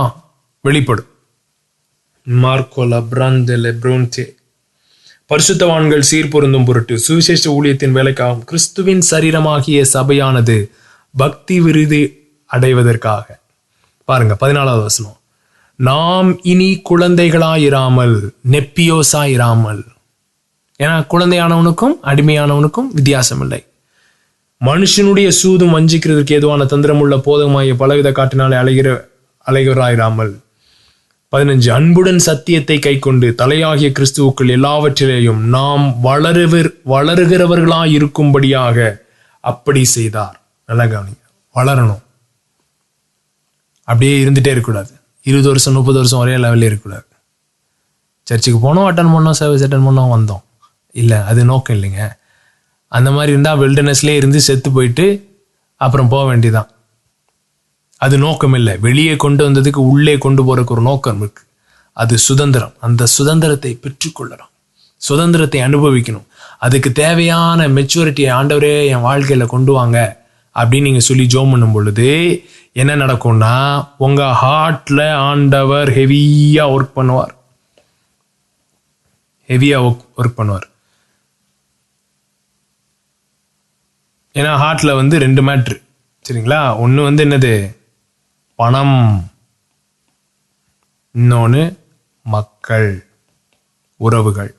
வெளிப்படும். மார்க்கோலா பிராந்தெலே ப்ரோன்டே. பரிசுத்தவான்கள் சீர்பொருந்தும் பொருட்டு சுவிசேஷ ஊழியத்தின் வேலைக்காகும் கிறிஸ்துவின் சரீரமாகிய சபையானது பக்தி விருதி அடைவதற்காக. பாருங்க 14வது வசனம். நாம் இனி குழந்தைகளாயிராமல் நெப்பியோசாயிராமல். ஏன்னா குழந்தையானவனுக்கும் அடிமையானவனுக்கும் வித்தியாசம் இல்லை. மனுஷனுடைய சூதும் வஞ்சிக்கிறதுக்கு ஏதுவான தந்திரமுள்ள போதகமாகிய பலவித காட்டினாலே அலைகிறாயிராமல். 15 அன்புடன் சத்தியத்தை கை கொண்டு தலையாகிய கிறிஸ்துவுக்குள் எல்லாவற்றிலேயும் நாம் வளருகிறவர்களாய் இருக்கும்படியாக அப்படி செய்தார். நல்லா கவனிங்க, வளரணும். அப்படியே இருந்துட்டே இருக்கக்கூடாது. 20 வருஷம் 30 வருஷம் ஒரே லெவலில் இருக்கக்கூடாது. சர்ச்சுக்கு போனோம், அட்டன் பண்ணோம், சர்வீஸ் அட்டன் பண்ணோம், வந்தோம். இல்லை, அது நோக்கம் இல்லைங்க. அந்த மாதிரி இருந்தால் வில்டர்னஸ்லேயே இருந்து செத்து போயிட்டு அப்புறம் போக வேண்டியதான். அது நோக்கம் இல்லை. வெளியே கொண்டு வந்ததுக்கு உள்ளே கொண்டு போறதுக்கு ஒரு நோக்கம் இருக்கு. அது சுதந்திரம். அந்த சுதந்திரத்தை பெற்றுக்கொள்ளணும், சுதந்திரத்தை அனுபவிக்கணும். அதுக்கு தேவையான மெச்சூரிட்டியை ஆண்டவரே என் வாழ்க்கையில கொண்டு வாங்க அப்படின்னு நீங்க சொல்லி ஜோம் பண்ணும் பொழுது என்ன நடக்கும்னா, உங்க ஹார்ட்ல ஆண்டவர் ஹெவியா ஒர்க் பண்ணுவார். ஏன்னா ஹார்ட்ல 2 மேட்ரு, சரிங்களா? ஒன்று என்னது? பணம். இன்னொன்று மக்கள், உறவுகள்.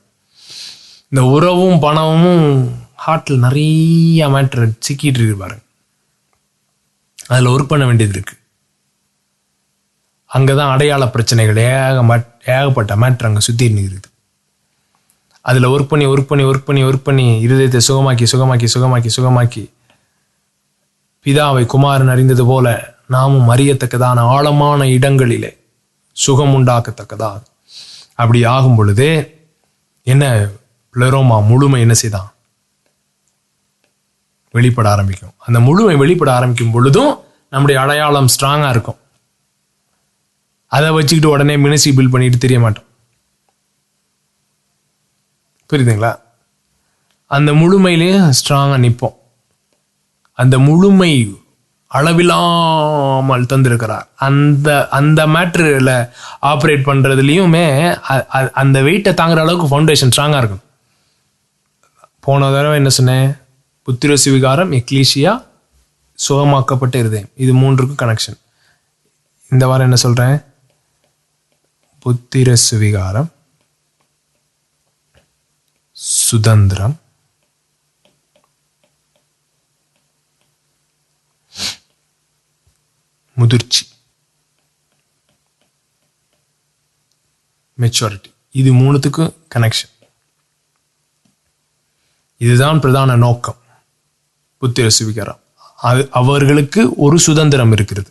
இந்த உறவும் பணமும் ஹார்ட்டில் நிறைய மேட்ரு சிக்கிட்டு இருக்கு பாருங்க. அதில் ஒர்க் பண்ண வேண்டியது இருக்கு. அங்கே தான் அடையாள பிரச்சனைகள் ஏகப்பட்ட மேட்ரு அங்கே சுற்றி இருக்குது. அதில் ஒர்க் பண்ணி இருதயத்தை சுகமாக்கி பிதாவை குமாரன் அறிந்தது போல நாமும் அறியத்தக்கதான ஆழமான இடங்களிலே சுகம் உண்டாக்கத்தக்கதாக. அப்படி ஆகும் பொழுது என்ன? பிளெரோமா, முழுமை என்ன செய்தான்? வெளிப்பட ஆரம்பிக்கும். அந்த முழுமை வெளிப்பட ஆரம்பிக்கும் பொழுதும் நம்முடைய அடையாளம் ஸ்ட்ராங்கா இருக்கும். அதை வச்சுக்கிட்டு உடனே மினிஸ்ட்ரி பில்ட் பண்ணிட்டு தெரிய மாட்டோம். புரியுதுங்களா? அந்த முழுமையிலேயே ஸ்ட்ராங்கா நிற்போம். அந்த முழுமை அளவில்லாமல் தந்திருக்கிறார். அந்த மேட்ரில் ஆப்ரேட் பண்றதுலயுமே அந்த வெயிட்டை தாங்குற அளவுக்கு ஃபவுண்டேஷன் ஸ்ட்ராங்கா இருக்கும். போன தடவை என்ன சொன்னேன்? புத்திர சுவிகாரம், எக்லீசியா, சுகமாக்கப்பட்ட இருதயம், இது 3க்கும் கனெக்ஷன். இந்த வாரம் என்ன சொல்றேன்? புத்திர சுவிகாரம், சுதந்திரம், முதிர்ச்சி, மெச்சூரிட்டி, இது 3த்துக்கும் கனெக்ஷன். இதுதான் பிரதான நோக்கம். புத்திர சுவிகாரம், அவர்களுக்கு ஒரு சுதந்திரம் இருக்கிறது.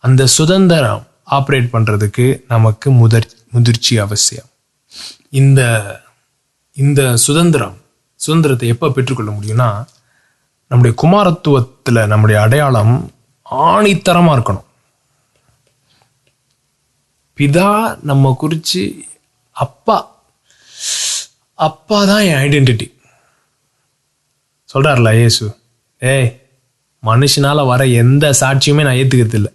அந்த சுதந்திரம் ஆப்ரேட் பண்றதுக்கு நமக்கு முதிர்ச்சி அவசியம். இந்த சுதந்திரத்தை எப்ப பெற்றுக்கொள்ள முடியும்னா, நம்முடைய குமாரத்துவத்துல நம்முடைய அடையாளம் ஆணித்தரமா இருக்கணும். பிதா நம்ம குறிச்சு அப்பா தான் என் ஐடென்டிட்டி சொல்றாருல இயேசு. மனுஷனால வர எந்த சாட்சியுமே நான் ஏத்துக்கிறது இல்லை.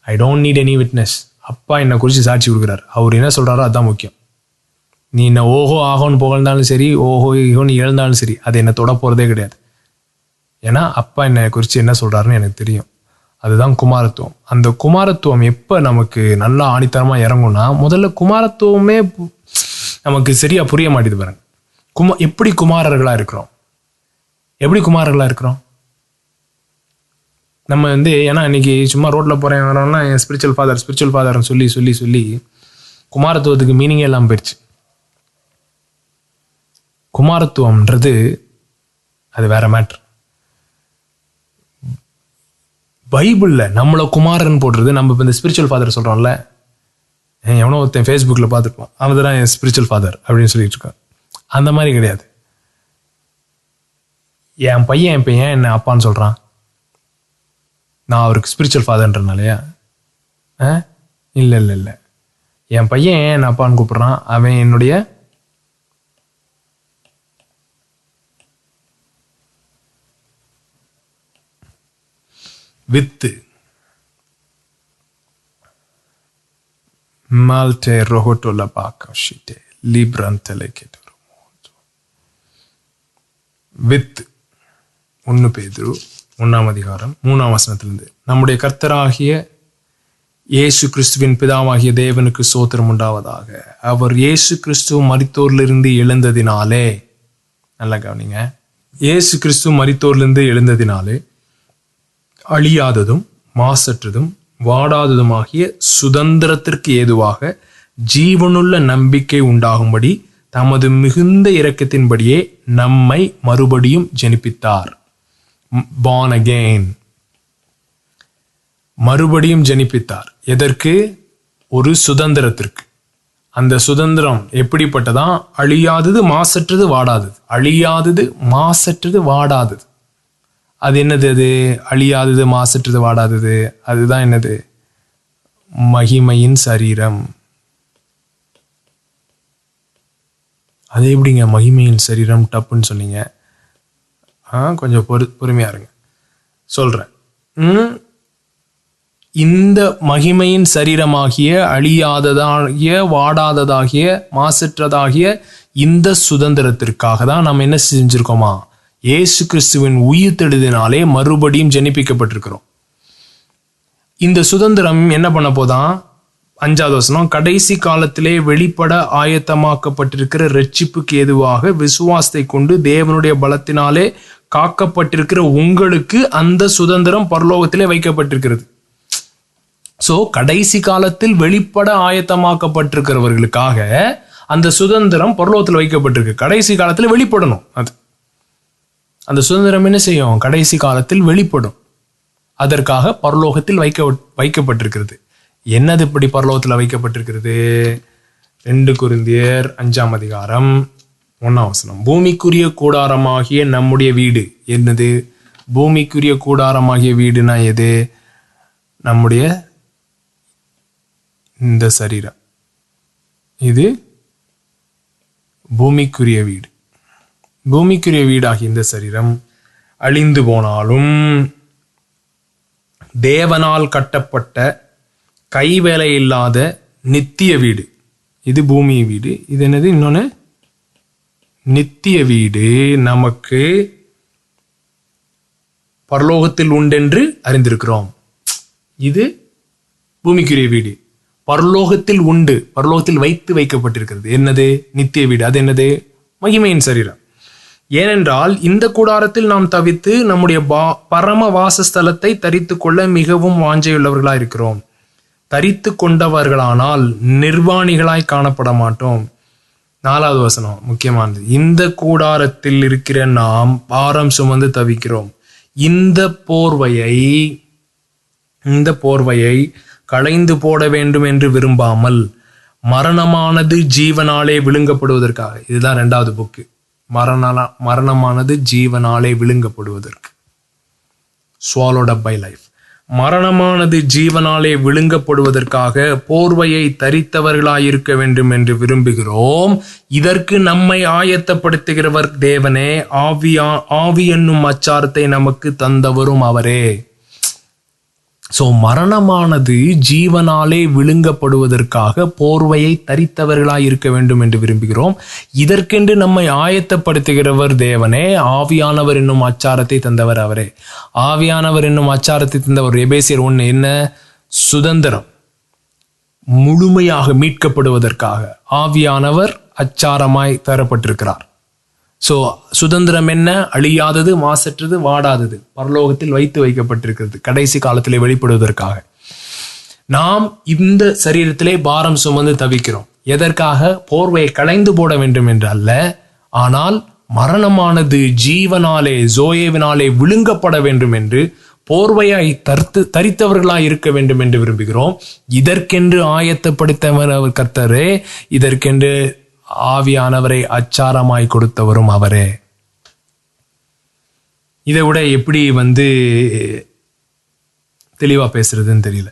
I don't need any witness. அப்பா என்னை குறிச்சு சாட்சி கொடுக்குறாரு. அவர் என்ன சொல்றாரோ அதுதான் முக்கியம். நீ என்ன ஓஹோ ஆகோன்னு புகழ்ந்தாலும் சரி, ஓஹோ ஈகோன்னு இழந்தாலும் சரி, அது என்னை தொட போறதே கிடையாது. ஏன்னா அப்பா என்னை குறித்து என்ன சொல்றாருன்னு எனக்கு தெரியும். அதுதான் குமாரத்துவம். அந்த குமாரத்துவம் எப்போ நமக்கு நல்லா ஆணித்தரமாக இறங்கும்னா, முதல்ல குமாரத்துவமே நமக்கு சரியா புரிய மாட்டேது பாருங்க. எப்படி குமாரர்களாக இருக்கிறோம்? எப்படி குமாரர்களாக இருக்கிறோம்? நம்ம ஏன்னா இன்னைக்கு சும்மா ரோட்டில் போகிறேன் வரோம்னா என் ஸ்பிரிச்சுவல் ஃபாதர்னு சொல்லி சொல்லி சொல்லி குமாரத்துவத்துக்கு மீனிங்கே எல்லாம் போயிடுச்சு. குமாரத்துவம்ன்றது அது வேற மேட்ரு. பைபிளில் நம்மளை குமாரன் போடுறது, நம்ம இப்போ இந்த ஸ்பிரிச்சுவல் ஃபாதர் சொல்கிறோம்ல, எவனோ ஒருத்தன் ஃபேஸ்புக்கில் பார்த்துருப்போம், அவன் தான் என் ஸ்பிரிச்சுவல் ஃபாதர் அப்படின்னு சொல்லிட்டு இருக்கான். அந்த மாதிரி கிடையாது. என் பையன் என்ன அப்பான்னு சொல்கிறான், நான் அவருக்கு ஸ்பிரிச்சுவல் ஃபாதர்ன்றனாலயா? இல்லை. என் பையன் என் அப்பான்னு கூப்பிடுறான், அவன் என்னுடைய வித்து. மால்டே ரோஹோட்டோல பாக்கஷிட்டே லிப்ரந்தலே கேட்டோ வித்து. 1 பேதுரு 1ஆம் அதிகாரம் 3ஆம் வசனத்திலிருந்து, நம்முடைய கர்த்தராகிய இயேசு கிறிஸ்துவின் பிதாவாகிய தேவனுக்கு ஸ்தோத்திரம் உண்டாவதாக. அவர் இயேசு கிறிஸ்து மரித்தோரிலிருந்து எழுந்ததினாலே, நல்லா கவனிங்க, இயேசு கிறிஸ்து மரித்தோரிலிருந்து எழுந்ததினாலே அழியாததும் மாசற்றதும் வாடாததுமாகிய சுதந்திரத்திற்கு ஏதுவாக ஜீவனுள்ள நம்பிக்கை உண்டாகும்படி தமது மிகுந்த இரக்கத்தின்படியே நம்மை மறுபடியும் ஜெனிப்பித்தார். born again, மறுபடியும் ஜெனிப்பித்தார். எதற்கு? ஒரு சுதந்திரத்திற்கு. அந்த சுதந்திரம் எப்படிப்பட்டதா? அழியாதது மாசற்றது வாடாதது. அழியாதது மாசற்றது வாடாதது. அது என்னது? அது அழியாதது மாசற்றது வாடாதது, அதுதான் என்னது? மகிமையின் சரீரம். அது எப்படிங்க மகிமையின் சரீரம் டப்புன்னு சொன்னீங்க? கொஞ்சம் பொறுமையா இருங்க, சொல்றேன். இந்த மகிமையின் சரீரமாகிய அழியாததாகிய வாடாததாகிய மாசற்றதாகிய இந்த சுதந்திரத்திற்காக தான் நம்ம என்ன செஞ்சிருக்கோமா? இயேசு கிறிஸ்துவின் உயிர்த்தெழுதினாலே மறுபடியும் ஜெனிப்பிக்கப்பட்டிருக்கிறோம். இந்த சுதந்திரம் என்ன பண்ண போதான்? 5வது வசனம், கடைசி காலத்திலே வெளிப்பட ஆயத்தமாக்கப்பட்டிருக்கிற ரட்சிப்புக்கு ஏதுவாக விசுவாசத்தை கொண்டு தேவனுடைய பலத்தினாலே காக்கப்பட்டிருக்கிற உங்களுக்கு அந்த சுதந்திரம் பரலோகத்திலே வைக்கப்பட்டிருக்கிறது. சோ கடைசி காலத்தில் வெளிப்பட ஆயத்தமாக்கப்பட்டிருக்கிறவர்களுக்காக அந்த சுதந்திரம் பரலோகத்தில் வைக்கப்பட்டிருக்கு. கடைசி காலத்தில் வெளிப்படணும். அது அந்த சுதந்திரம் என்ன செய்யும்? கடைசி காலத்தில் வெளிப்படும். அதற்காக பரலோகத்தில் வைக்கப்பட்டிருக்கிறது. என்னது இப்படி பரலோகத்தில் வைக்கப்பட்டிருக்கிறது? 2 கொரிந்தியர் 5ஆம் அதிகாரம் 1ஆம் வசனம், பூமிக்குரிய கூடாரமாகிய நம்முடைய வீடு. என்னது பூமிக்குரிய கூடாரமாகிய வீடுனா எது? நம்முடைய இந்த சரீரம். இது பூமிக்குரிய வீடு. பூமிக்குரிய வீடாகிய இந்த சரீரம் அழிந்து போனாலும் தேவனால் கட்டப்பட்ட கைவேலை இல்லாத நித்திய வீடு. இது பூமி வீடு. இது என்னது? இன்னொன்னு நித்திய வீடு நமக்கு பரலோகத்தில் உண்டென்று அறிந்திருக்கிறோம். இது பூமிக்குரிய வீடு. பரலோகத்தில் உண்டு, பரலோகத்தில் வைக்கப்பட்டிருக்கிறது. என்னது? நித்திய வீடு. அது என்னது? மகிமையின் சரீரம். ஏனென்றால் இந்த கூடாரத்தில் நாம் தவித்து நம்முடைய பரம வாசஸ்தலத்தை தரித்து கொள்ள மிகவும் வாஞ்சையுள்ளவர்களாய் இருக்கிறோம். தரித்து கொண்டவர்களானால் நிர்வாணிகளாய் காணப்பட மாட்டோம். 4வது வசனம் முக்கியமானது, இந்த கூடாரத்தில் இருக்கிற நாம் பாரம் சுமந்து தவிக்கிறோம். இந்த போர்வையை களைந்து போட வேண்டும் என்று விரும்பாமல் மரணமானது ஜீவனாலே விழுங்கப்படுவதற்காக. இதுதான் 2வது புக்கு. மரணமானது ஜீவனாலே விழுங்கப்படுவதற்கு. swallowed up by life. மரணமானது ஜீவனாலே விழுங்கப்படுவதற்காக போர்வையை தரித்தவர்களாயிருக்க வேண்டும் என்று விரும்புகிறோம். இதற்கு நம்மை ஆயத்தப்படுத்துகிறவர் தேவனே, ஆவி என்னும் அச்சாரத்தை நமக்கு தந்தவரும் அவரே. ஸோ மரணமானது ஜீவனாலே விழுங்கப்படுவதற்காக போர்வையை தரித்தவர்களாய் இருக்க வேண்டும் என்று விரும்புகிறோம். இதற்கென்று நம்மை ஆயத்தப்படுத்துகிறவர் தேவனே. ஆவியானவர் என்னும் அச்சாரத்தை தந்தவர் அவரே. ஆவியானவர் என்னும் அச்சாரத்தை தந்தவர். எபேசியர் 1 என்ன? சுதந்திரம் முழுமையாக மீட்கப்படுவதற்காக ஆவியானவர் அச்சாரமாய் தரப்பட்டிருக்கிறார். ஸோ சுதந்திரம் என்ன? அழியாதது, மாசற்றது, வாடாதது, பரலோகத்தில் வைத்து வைக்கப்பட்டிருக்கிறது, கடைசி காலத்திலே வெளிப்படுவதற்காக. நாம் இந்த சரீரத்திலே பாரம் சுமந்து தவிக்கிறோம். எதற்காக? போர்வையை களைந்து போட வேண்டும் என்று அல்ல, ஆனால் மரணமானது ஜீவனாலே ஜோயேவினாலே விழுங்கப்பட வேண்டும் என்று, போர்வையாய் தரித்தவர்களாய் இருக்க வேண்டும் என்று விரும்புகிறோம். இதற்கென்று ஆயத்தப்படுத்தவர் அவர் கர்த்தரே. இதற்கென்று ஆவியானவரை அச்சாரமாய் கொடுத்தவரும் அவரே. இதை விட எப்படி தெளிவா பேசுறதுன்னு தெரியல.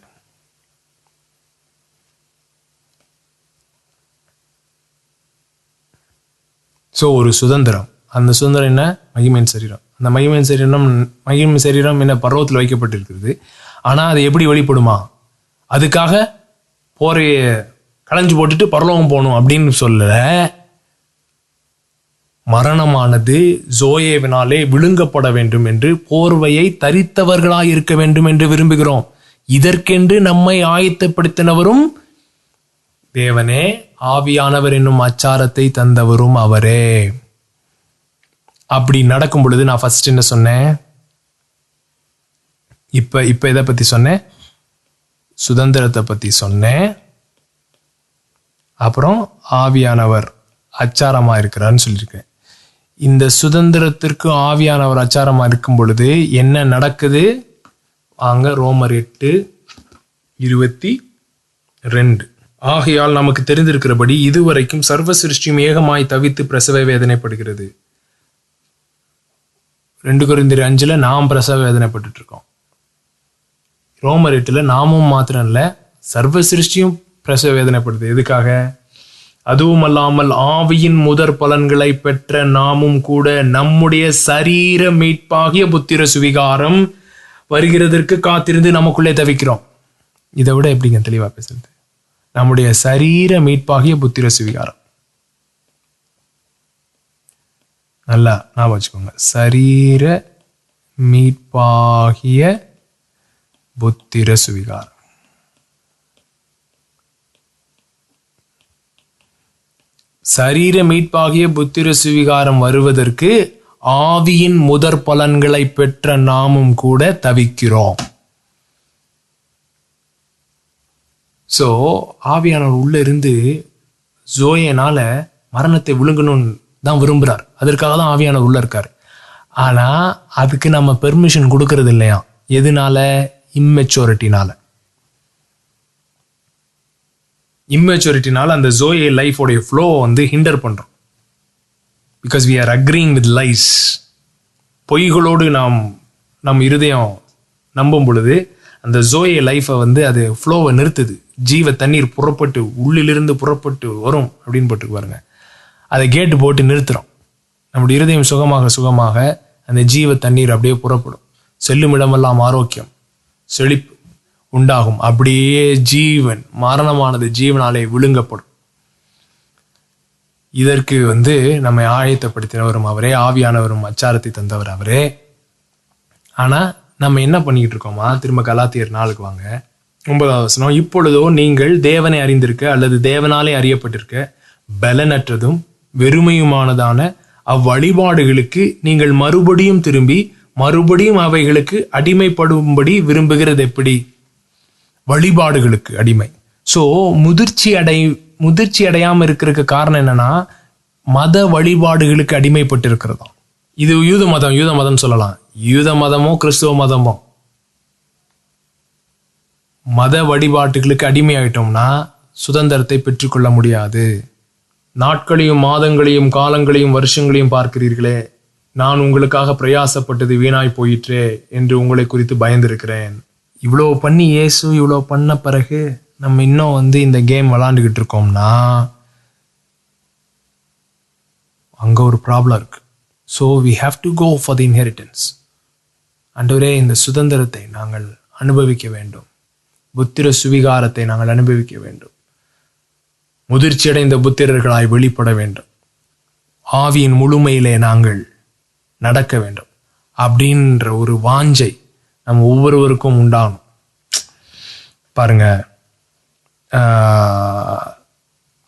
ஸோ ஒரு சுதந்திரம், அந்த சுதந்திரம் என்ன? மகிமையின் சரீரம். அந்த மகிமையின் சரீரம் என்ன? பர்வத்தில் வைக்கப்பட்டிருக்கிறது. ஆனால் அது எப்படி வெளிப்படுமா? அதுக்காக போரைய களைஞ்சு போட்டுட்டு பரலோகம் போகணும் அப்படின்னு சொல்ல. மரணமானது ஜோயேவினாலே விழுங்கப்பட வேண்டும் என்று, போர்வையை தரித்தவர்களாய் இருக்க வேண்டும் என்று விரும்புகிறோம். இதற்கென்று நம்மை ஆயத்தப்படுத்தினவரும் தேவனே. ஆவியானவர் என்னும் அச்சாரத்தை தந்தவரும் அவரே. அப்படி நடக்கும் பொழுது நான் ஃபர்ஸ்ட் என்ன சொன்னேன்? இப்ப இதை பத்தி சொன்னேன், சுதந்திரத்தை பத்தி சொன்னேன். அப்புறம் ஆவியானவர் அச்சாரமா இருக்கிறான்னு சொல்லியிருக்கேன். இந்த சுதந்திரத்திற்கு ஆவியானவர் அச்சாரமா இருக்கும் பொழுது என்ன நடக்குது? வாங்க ரோமர் 8:22. ஆகையால் நமக்கு தெரிந்திருக்கிறபடி இதுவரைக்கும் சர்வ சிருஷ்டியும் ஏகமாய் தவித்து பிரசவ வேதனைப்படுகிறது. 2 கொரிந்தியர் 5 நாம் பிரசவ வேதனைப்பட்டு இருக்கோம். ரோமர் 8 நாமும் மாத்திரம் இல்ல, சர்வ சிருஷ்டியும் பிரசவ வேதனைப்படுது. எதுக்காக? அதுவும் அல்லாமல் ஆவியின் முதற் பலன்களை பெற்ற நாமும் கூட நம்முடைய சரீர மீட்பாகிய புத்திர சுவிகாரம் வருகிறதற்கு காத்திருந்து நமக்குள்ளே தவிக்கிறோம். இதை விட எப்படிங்க தெளிவா பேசுறது? நம்முடைய சரீர மீட்பாகிய புத்திர சுவிகாரம். நல்லா ஞாபகம் வச்சுக்கோங்க. சரீர மீட்பாகிய புத்திர சுவிகாரம். சரீர மீட்பாகிய புத்திர சுவிகாரம் வருவதற்கு ஆவியின் முதற் பலன்களை பெற்ற நாமும் கூட தவிக்கிறோம். ஸோ ஆவியானவர் உள்ள இருந்து ஜோயனால மரணத்தை விழுங்கணும்னு தான் விரும்புறார். அதற்காக தான் ஆவியானவர் உள்ள இருக்காரு. ஆனா அதுக்கு நம்ம பெர்மிஷன் கொடுக்கறது இல்லையா? எதனால? இம்மெச்சூரிட்டினால. இம்மெச்சூரிட்டினால அந்த ஜோயே லைஃபோடைய ஃப்ளோ ஹிண்டர் பண்றோம். Because we are agreeing with lies. பொய்களோடு நம் இருதயம் நம்பும் பொழுது அந்த ஜோயே லைஃபை அது ஃப்ளோவை நிறுத்துது. ஜீவ தண்ணீர் புறப்பட்டு உள்ளிலிருந்து புறப்பட்டு வரும் அப்படின்னு போட்டு பாருங்க. அதை கேட்டு போட்டு நிறுத்துறோம். நம்முடைய இருதயம் சுகமாக அந்த ஜீவ தண்ணீர் அப்படியே புறப்படும். செல்லும் இடமெல்லாம் ஆரோக்கியம், செழிப்பு உண்டாகும். அப்படியே ஜீவன், மரணமானது ஜீவனாலே விழுங்கப்படும். இதற்கு நம்மை ஆயத்தப்படுத்தினவரும் அவரே. ஆவியானவரும் அச்சாரத்தை தந்தவர் அவரே. ஆனா நம்ம என்ன பண்ணிக்கிட்டு இருக்கோமா? திரும்ப கலாத்தியர் 4 வாங்க. 9வது வசனம். இப்பொழுதோ நீங்கள் தேவனை அறிந்திருக்க அல்லது தேவனாலே அறியப்பட்டிருக்க பலனற்றதும் வெறுமையுமானதான அவ்வழிபாடுகளுக்கு நீங்கள் மறுபடியும் திரும்பி மறுபடியும் அவைகளுக்கு அடிமைப்படும்படி விரும்புகிறது எப்படி? வழிபாடுகளுக்கு அடிமை. ஸோ முதிர்ச்சி அடையாம இருக்கிறதுக்கு காரணம் என்னன்னா, மத வழிபாடுகளுக்கு அடிமைப்பட்டு இருக்கிறதா. இது யூத மதம் சொல்லலாம். யூத மதமோ கிறிஸ்துவ மதமோ மத வழிபாட்டுகளுக்கு அடிமையாயிட்டோம்னா சுதந்திரத்தை பெற்றுக்கொள்ள முடியாது. நாட்களையும் மாதங்களையும் காலங்களையும் வருஷங்களையும் பார்க்கிறீர்களே, நான் உங்களுக்காக பிரயாசப்பட்டது வீணாய் போயிற்றே என்று உங்களை குறித்து பயந்திருக்கிறேன். இவ்வளோ பண்ணி இயேசு இவ்வளோ பண்ண பிறகு நம்ம இன்னும் இந்த கேம் விளாண்டுக்கிட்டு இருக்கோம்னா அங்க ஒரு ப்ராப்ளம் இருக்கு. So we have to go for the inheritance. ஆண்டவரே, இந்த சுதந்திரத்தை நாங்கள் அனுபவிக்க வேண்டும். புத்திர சுவிகாரத்தை நாங்கள் அனுபவிக்க வேண்டும். முதிர்ச்சியடைந்த புத்திரர்களாய் வெளிப்பட வேண்டும். ஆவியின் முழுமையிலே நாங்கள் நடக்க வேண்டும் அப்படின்ற ஒரு வாஞ்சை நம்ம ஒவ்வொருவருக்கும் உண்டாகும். பாருங்க,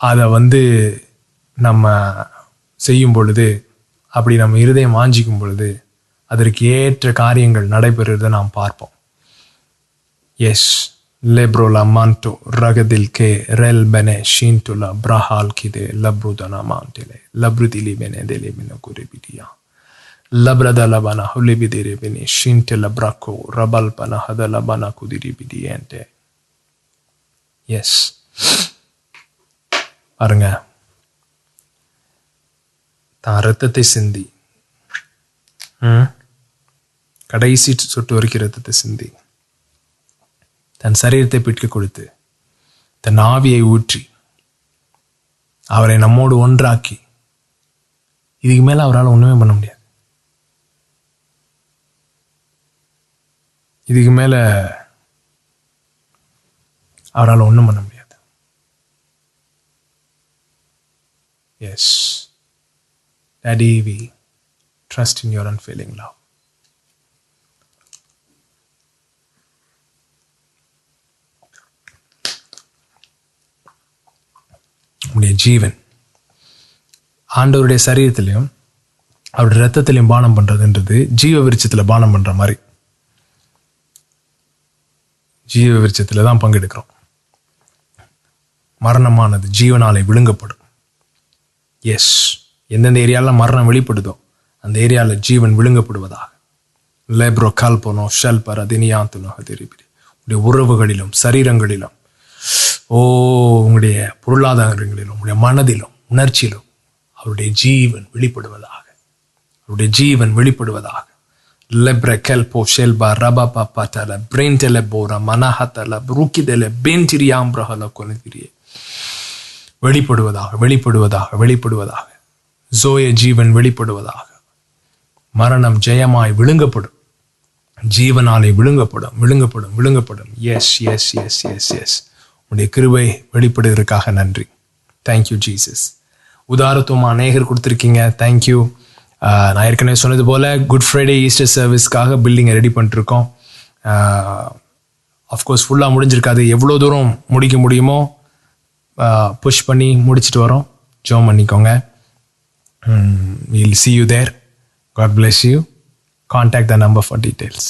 அதை நம்ம செய்யும் பொழுது, அப்படி நம்ம இருதயம் வாஞ்சிக்கும் பொழுது அதற்கு ஏற்ற காரியங்கள் நடைபெறுவதை நாம் பார்ப்போம். எஸ் லெப்ரோலா மான்டோ ரகதில் கே ரெல் பெனே ஷீன்டுலா பிரஹால் கிதே லப்ருதனா மாண்டிலே லப்ருதிலி பெனே தெலி பெனே குரிபிடியா லப்ரதலபனா ஹுலிபிதிரி பெனே ஷீன்டெல பிரக்கோ ரபல்பனா ஹதலபனா குதிரிபிடியேன்டே. எஸ், பாருங்க, தான் ரத்தத்தை சிந்தி, கடைசி சொட்டு வரைக்கும் ரத்தத்தை சிந்தி, தன் சரீரத்தை பிடிக்க கொடுத்து, தன் ஆவியை ஊற்றி, அவரை நம்மோடு ஒன்றாக்கி, இதுக்கு மேல அவரால் ஒண்ணுமே பண்ண முடியாது. இதுக்கு மேல அவரால் ஒண்ணும் பண்ண முடியாது. Yes Daddy, we trust in your unfailing love. உடைய ஜீவன் ஆண்டவருடைய சரீரத்திலையும் அவருடைய ரத்தத்திலையும் பானம் பண்றதுன்றது ஜீவ விருட்சத்துல பானம் பண்ற மாதிரி. ஜீவ விருட்சத்துல தான் பங்கெடுக்கிறோம். மரணமானது ஜீவனாலே விழுங்கப்படும். எஸ், எந்தெந்த ஏரியால மரணம் வெளிப்படுதோ அந்த ஏரியால ஜீவன் விழுங்கப்படுவதாக. லேப்ரோ கால்பனோ ஷெல்பர் அதினியாந்துனோ அதிரிபிடி. உங்களுடைய உறவுகளிலும் சரீரங்களிலும், உங்களுடைய பொருளாதாரங்களிலும், உங்களுடைய மனதிலும் உணர்ச்சியிலும் அவருடைய ஜீவன் வெளிப்படுவதாக. அவருடைய ஜீவன் வெளிப்படுவதாக. லெப்ர கெல்போ ஷெல்பா ரபா பாப்பாட்டல பிரெயின்டெல போரா மனஹத்தல ருக்கிதெல பென்டிரியாம்பிரஹல கொனதிரியே. வெளிப்படுவதாக, வெளிப்படுவதாக, வெளிப்படுவதாக. ஜோய ஜீவன் வெளிப்படுவதாக. மரணம் ஜெயமாய் விழுங்கப்படும். ஜீவனாலே விழுங்கப்படும், விழுங்கப்படும், விழுங்கப்படும். Yes yes yes yes yes. உடைய கிருபை வெளிப்படுவதற்காக நன்றி. Thank you Jesus. உதாரத்துவமா அநேகர் கொடுத்துருக்கீங்க. தேங்க்யூ. நான் ஏற்கனவே சொன்னது போல குட் ஃப்ரைடே ஈஸ்டர் சர்வீஸ்க்காக பில்டிங்கை ரெடி பண்ணிட்டுருக்கோம். அஃப்கோர்ஸ் ஃபுல்லாக முடிஞ்சிருக்காது. எவ்வளோ தூரம் முடிக்க முடியுமோ புஷ் பண்ணி முடிச்சுட்டு வரோம். ஜெபம் பண்ணிக்கோங்க. We'll see you there. God bless you. Contact the number for details.